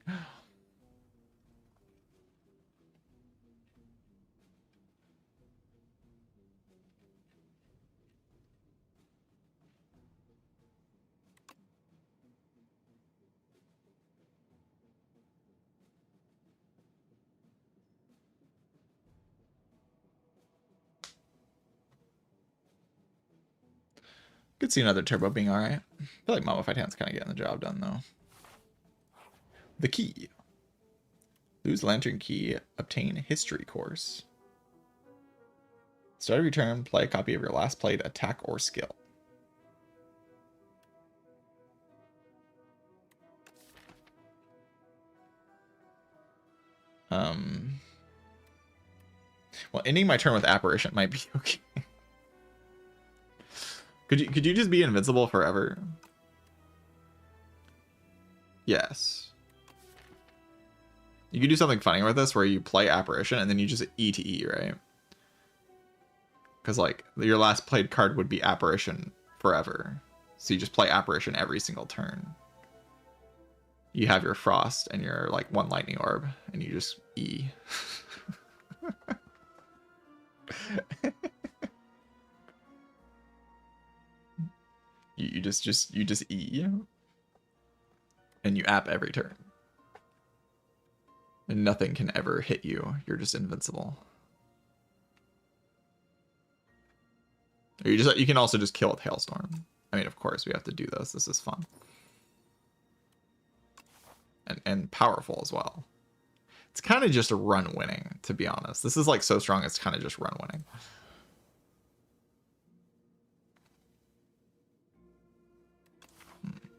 Could see another turbo being alright. I feel like Mummified Hand's kind of getting the job done, though. The key. Lose Lantern Key, obtain History Course. Start of your turn, play a copy of your last played attack or skill. Well, ending my turn with Apparition might be okay. Could you just be invincible forever? Yes. You could do something funny with this where you play Apparition and then you just E to E, right? Because like your last played card would be Apparition forever. So you just play Apparition every single turn. You have your Frost and your like one Lightning Orb and you just E. you just E and you app every turn. And nothing can ever hit you. You're just invincible. Or you can also just kill with Hailstorm. I mean, of course, we have to do this. This is fun. And powerful as well. It's kind of just a run winning, to be honest. This is like so strong, it's kind of just run winning.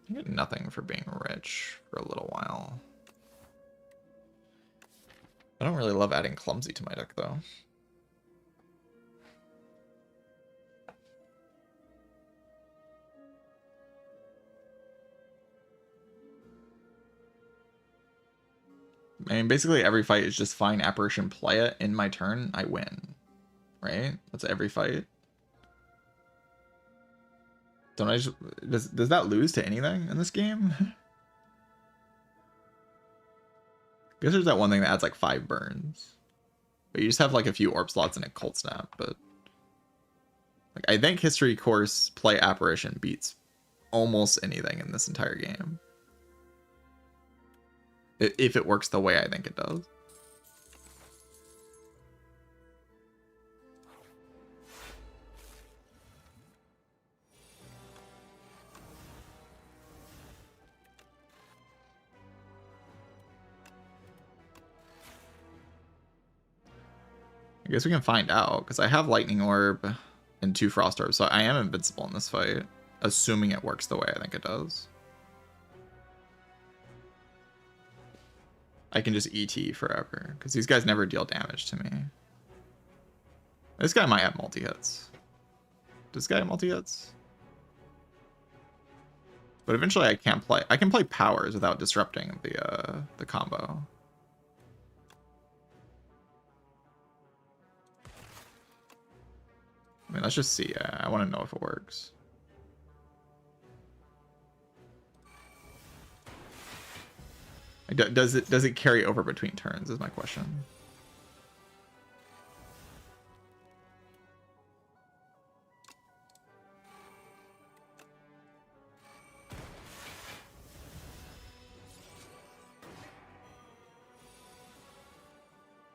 You get nothing for being rich for a little while. I don't really love adding Clumsy to my deck, though. I mean, basically every fight is just find Apparition, play it, in my turn, I win. Right? That's every fight. Don't I just... Does that lose to anything in this game? I guess there's that one thing that adds like 5 burns. But you just have like a few Orb slots and a Cold Snap, but... Like, I think History Course, play Apparition beats almost anything in this entire game. If it works the way I think it does. I guess we can find out, because I have Lightning Orb and 2 Frost Orbs, so I am invincible in this fight, assuming it works the way I think it does. I can just ET forever, because these guys never deal damage to me. This guy might have multi-hits. Does this guy have multi-hits? But eventually I can play powers without disrupting the combo. I mean, let's just see. I want to know if it works. Does it carry over between turns is my question.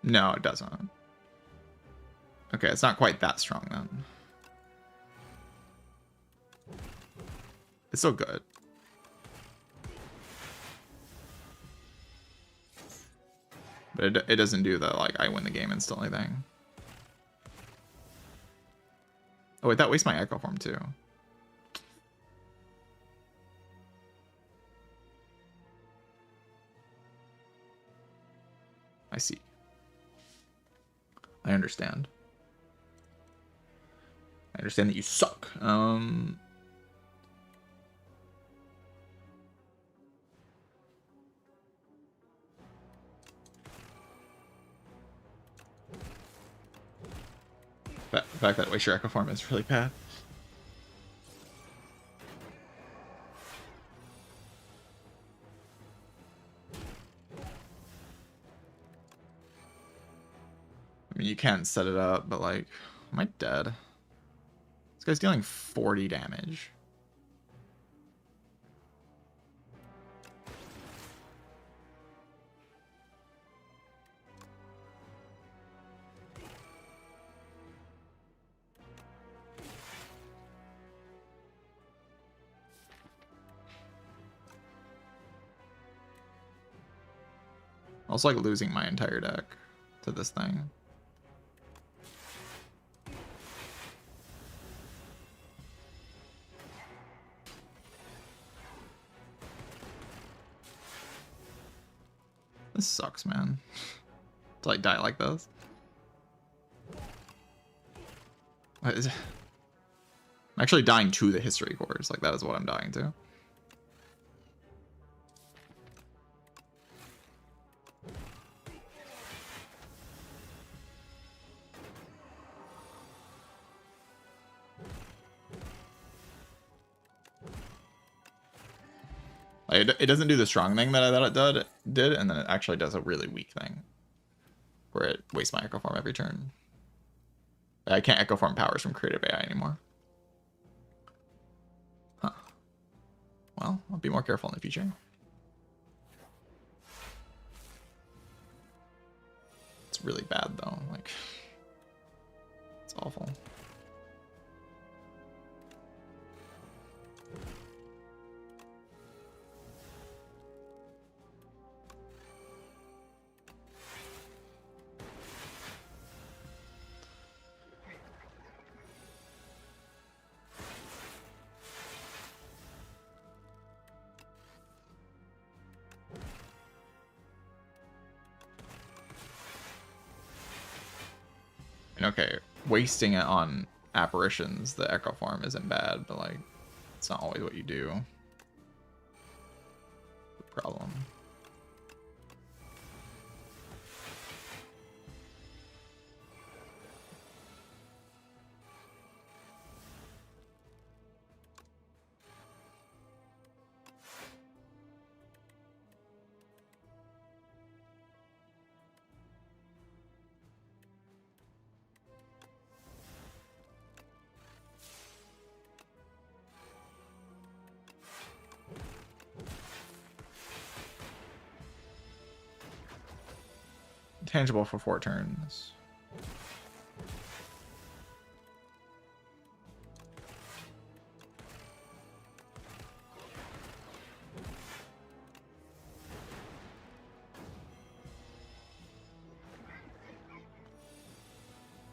No, it doesn't. Okay, it's not quite that strong then. It's still good. But it doesn't do the, like, I win the game instantly thing. Oh, wait, that wastes my Echo Form, too. I see. I understand. I understand that you suck. The fact that waste your Echo Form is really bad. I mean, you can't set it up, but like, am I dead? This guy's dealing 40 damage. Also like losing my entire deck to this thing. This sucks, man. To like die like this. What is it? I'm actually dying to the history cores. Like that is what I'm dying to. Like, it doesn't do the strong thing that I thought it did, and then it actually does a really weak thing. Where it wastes my Echo Form every turn. I can't Echo Form powers from Creative AI anymore. Huh. Well, I'll be more careful in the future. It's really bad though, like, it's awful. Okay, wasting it on apparitions, the Echo Form isn't bad, but like, it's not always what you do. The problem. Tangible for 4 turns.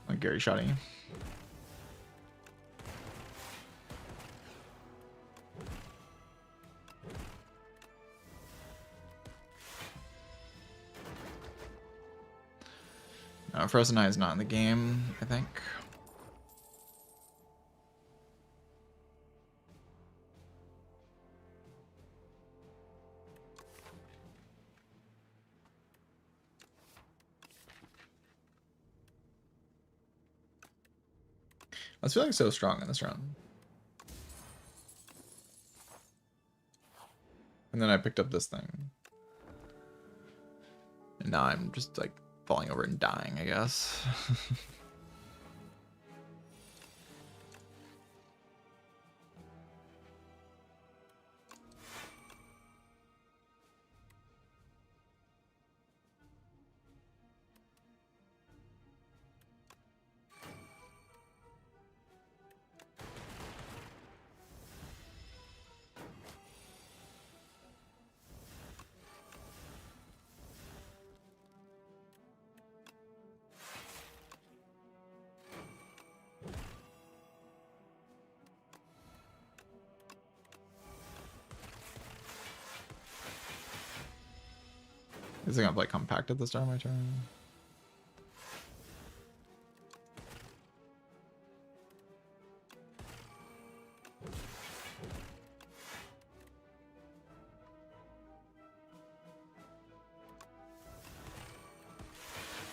Like Gary Shotty. Frozen Eye is not in the game, I think. I was feeling so strong in this round. And then I picked up this thing. And now I'm just like falling over and dying, I guess. Is it gonna play compact at the start of my turn?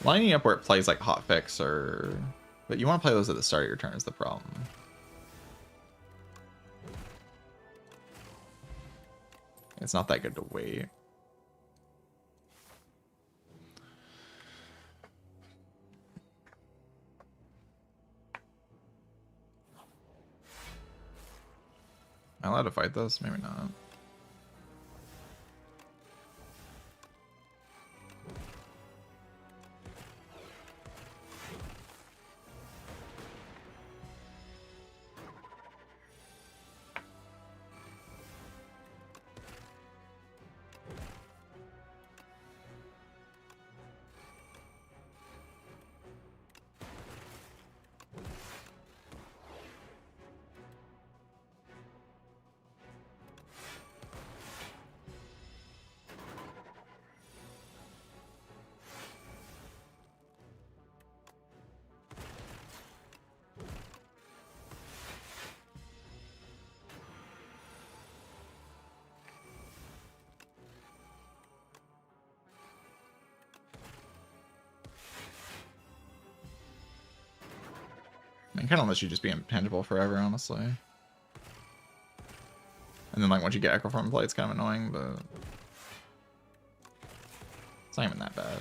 Lining up where it plays like hotfix or... But you want to play those at the start of your turn is the problem. It's not that good to wait. Am I allowed to fight this? Maybe not. I kind of let you just be intangible forever, honestly. And then, like, once you get Echo Form in play, it's kind of annoying, but it's not even that bad.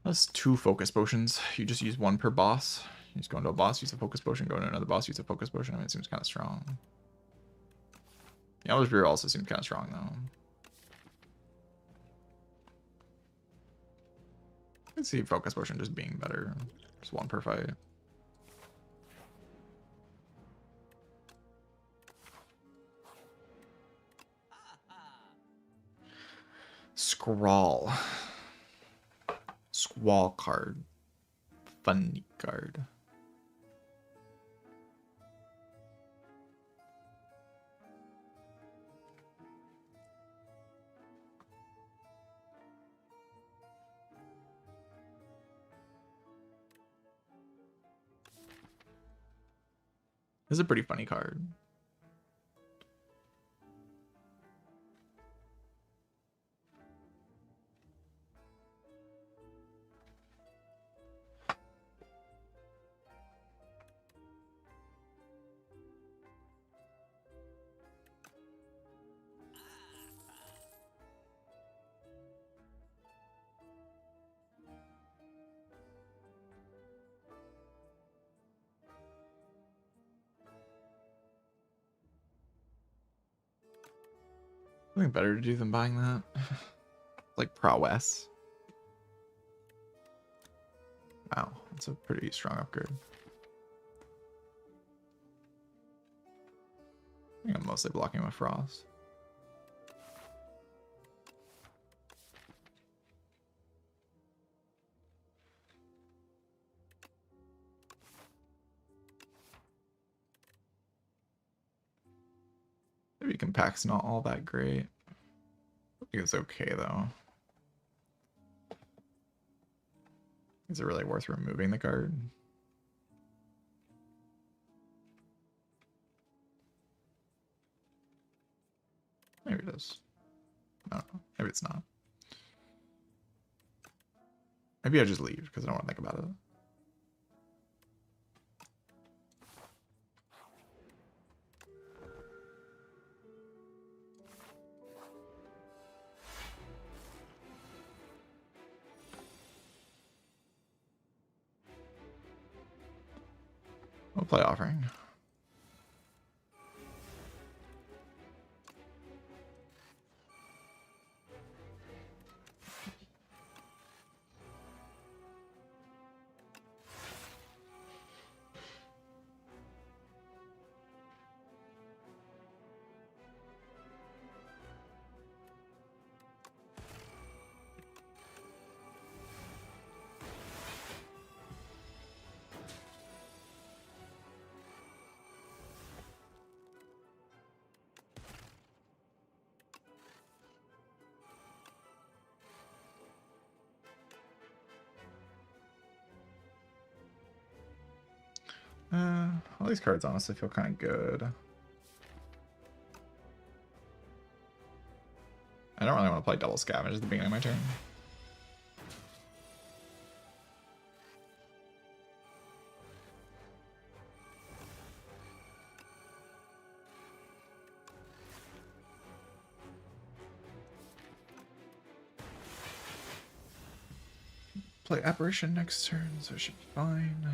That's 2 focus potions. You just use 1 per boss. You just go into a boss, use a focus potion, go into another boss, use a focus potion. I mean, it seems kind of strong. The Elder's Brew also seems kind of strong, though. I can see focus potion just being better. Just 1 per fight. Scrawl. Squall card. Funny card. This is a pretty funny card. Something better to do than buying that. Like prowess. Wow, that's a pretty strong upgrade. I think I'm mostly blocking with frost. Maybe compact's not all that great. I think it's okay though. Is it really worth removing the card? Maybe it is. I don't know. Maybe it's not. Maybe I just leave because I don't want to think about it. I'll play Offering. All these cards honestly feel kind of good. I don't really want to play double scavenge at the beginning of my turn. Play Apparition next turn, so it should be fine.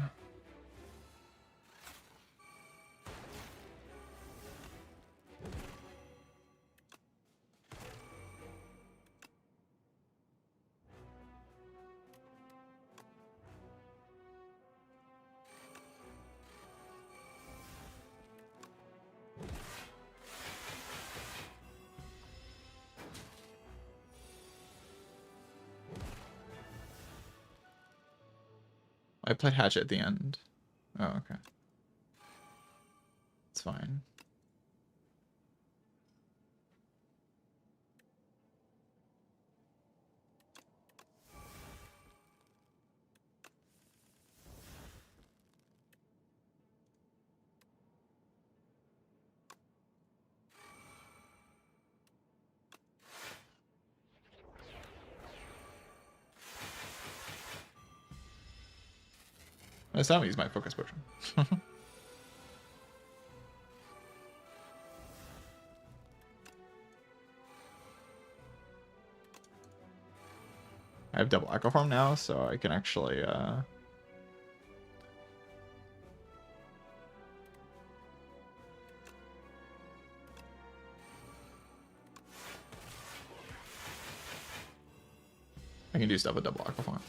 I played Hatchet at the end. Oh, okay. It's fine. Next time I use my focus potion. I have double echo form now, so I can actually I can do stuff with double echo form.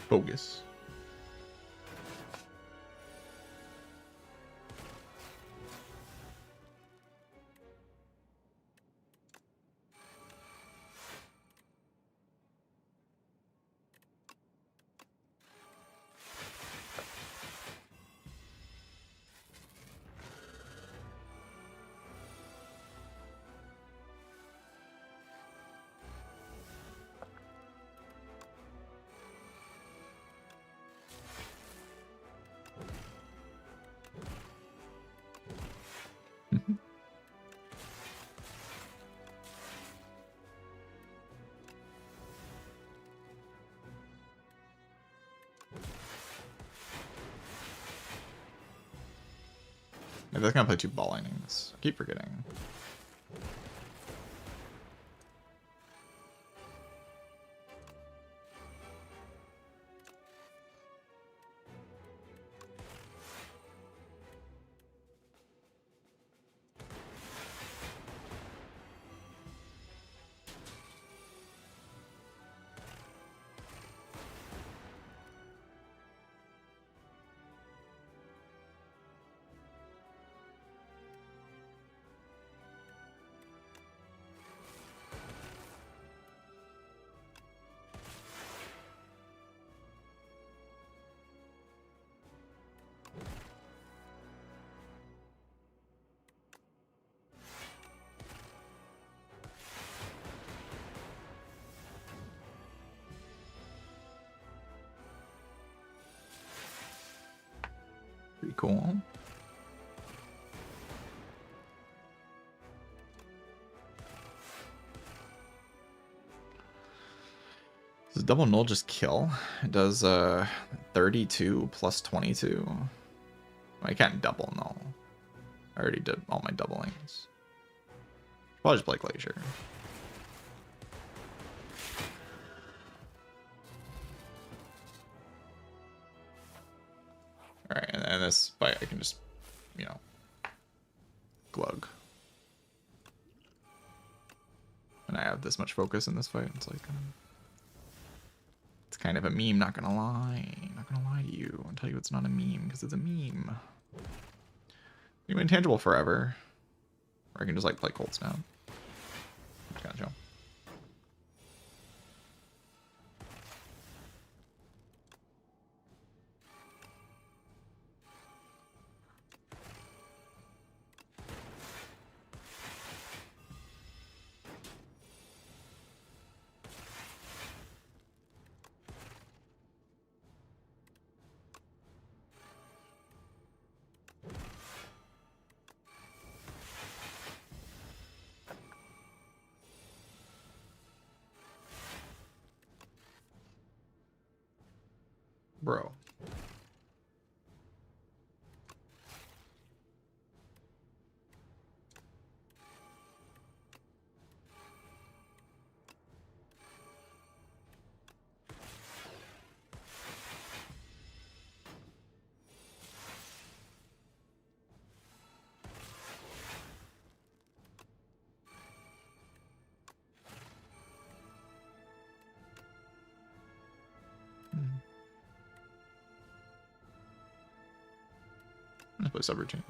Bogus. Maybe they're gonna play 2 ball lightnings. I keep forgetting. Pretty cool. Does double null just kill? It does 32 plus 22. I can't double null. I already did all my doublings. Probably just play Glacier. Alright, and this fight I can just, you know, glug. And I have this much focus in this fight. It's like, it's kind of a meme, not gonna lie. Not gonna lie to you. I'll tell you it's not a meme, because it's a meme. You intangible forever. Or I can just like play Cold Snap. It's kind of chill. Bro. Let's play subroutine.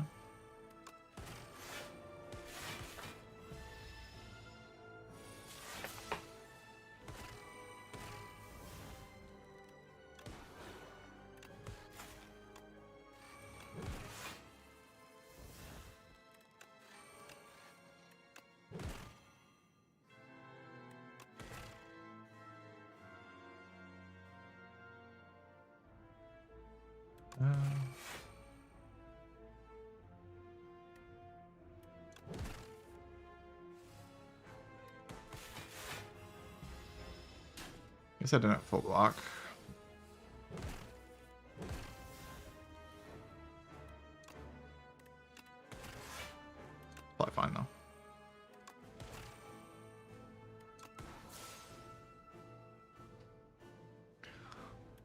Guess I didn't full block. Probably fine though.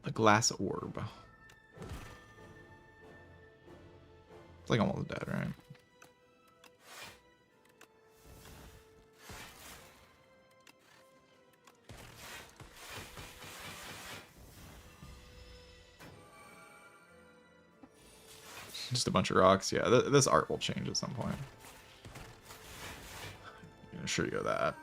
A glass orb. It's like almost dead, right? Just a bunch of rocks. Yeah, this art will change at some point. I'm gonna show you that.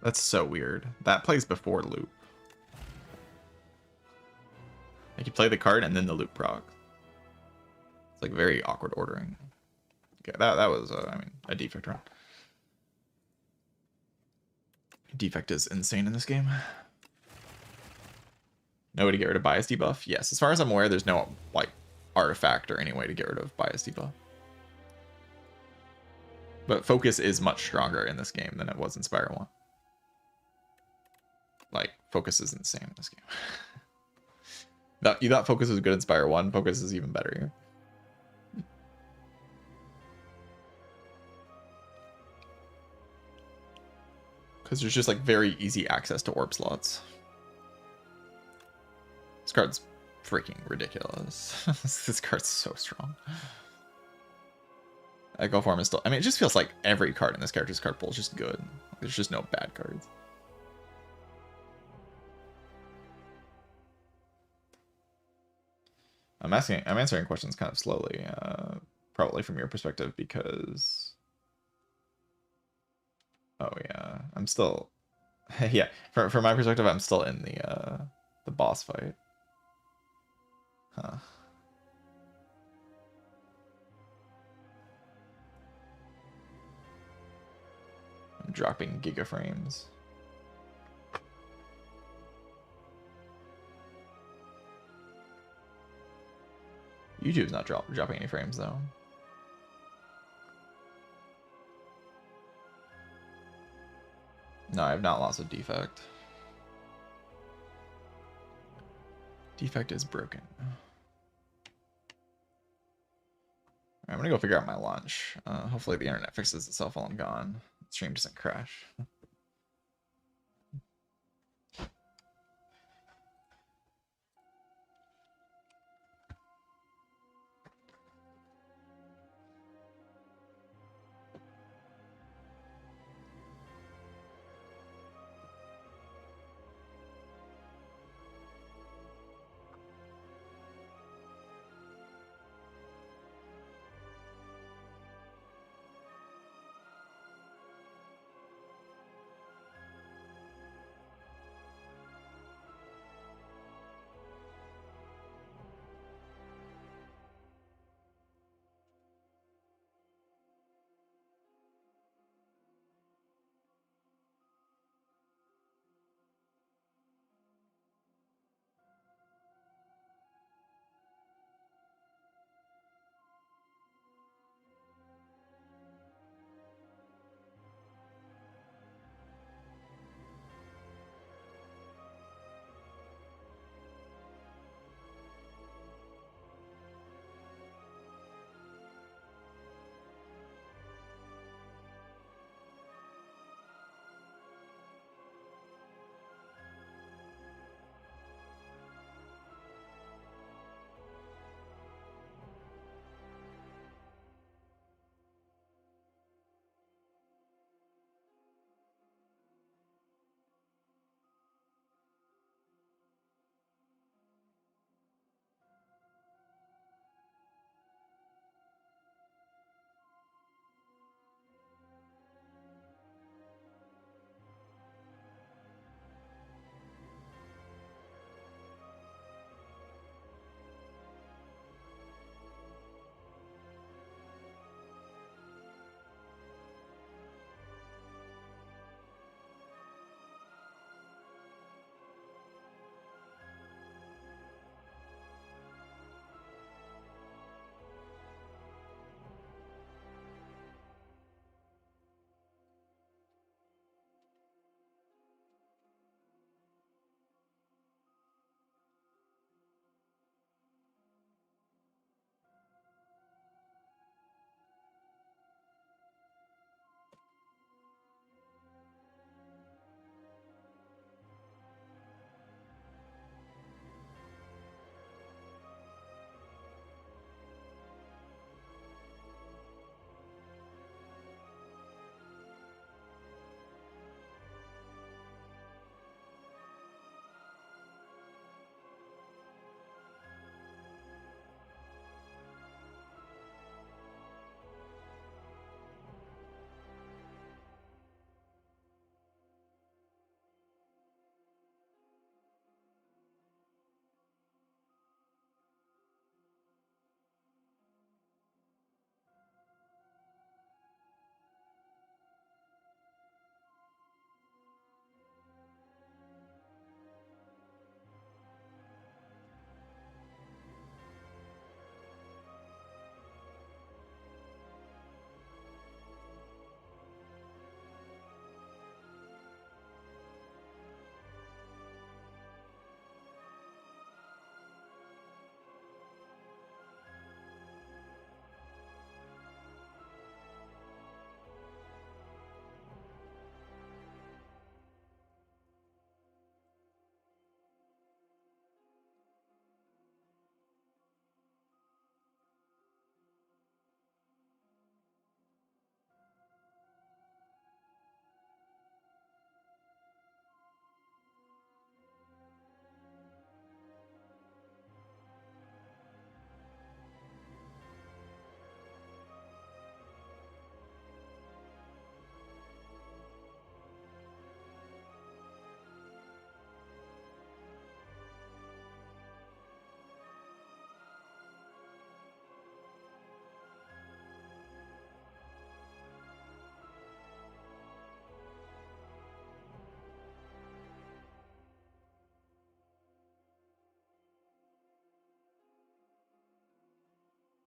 That's so weird. That plays before loop. Like you play the card and then the loop proc. It's like very awkward ordering. Okay, that was I mean a defect run. Defect is insane in this game. No way to get rid of bias debuff? Yes, as far as I'm aware, there's no like artifact or any way to get rid of bias debuff. But focus is much stronger in this game than it was in Spire 1. Like, focus is insane in this game. You thought focus was good in Spire 1, focus is even better here. Because there's just like very easy access to orb slots. This card's freaking ridiculous. This card's so strong. Echo Form is still... I mean, it just feels like every card in this character's card pool is just good. There's just no bad cards. I'm answering questions kind of slowly, probably from your perspective, because... Oh, yeah. I'm still... yeah, from my perspective, I'm still in the boss fight. Huh. I'm dropping gigaframes. YouTube's not dropping any frames, though. No, I have not lost a defect. Defect is broken. I'm gonna go figure out my lunch. Hopefully the internet fixes itself while I'm gone. The stream doesn't crash.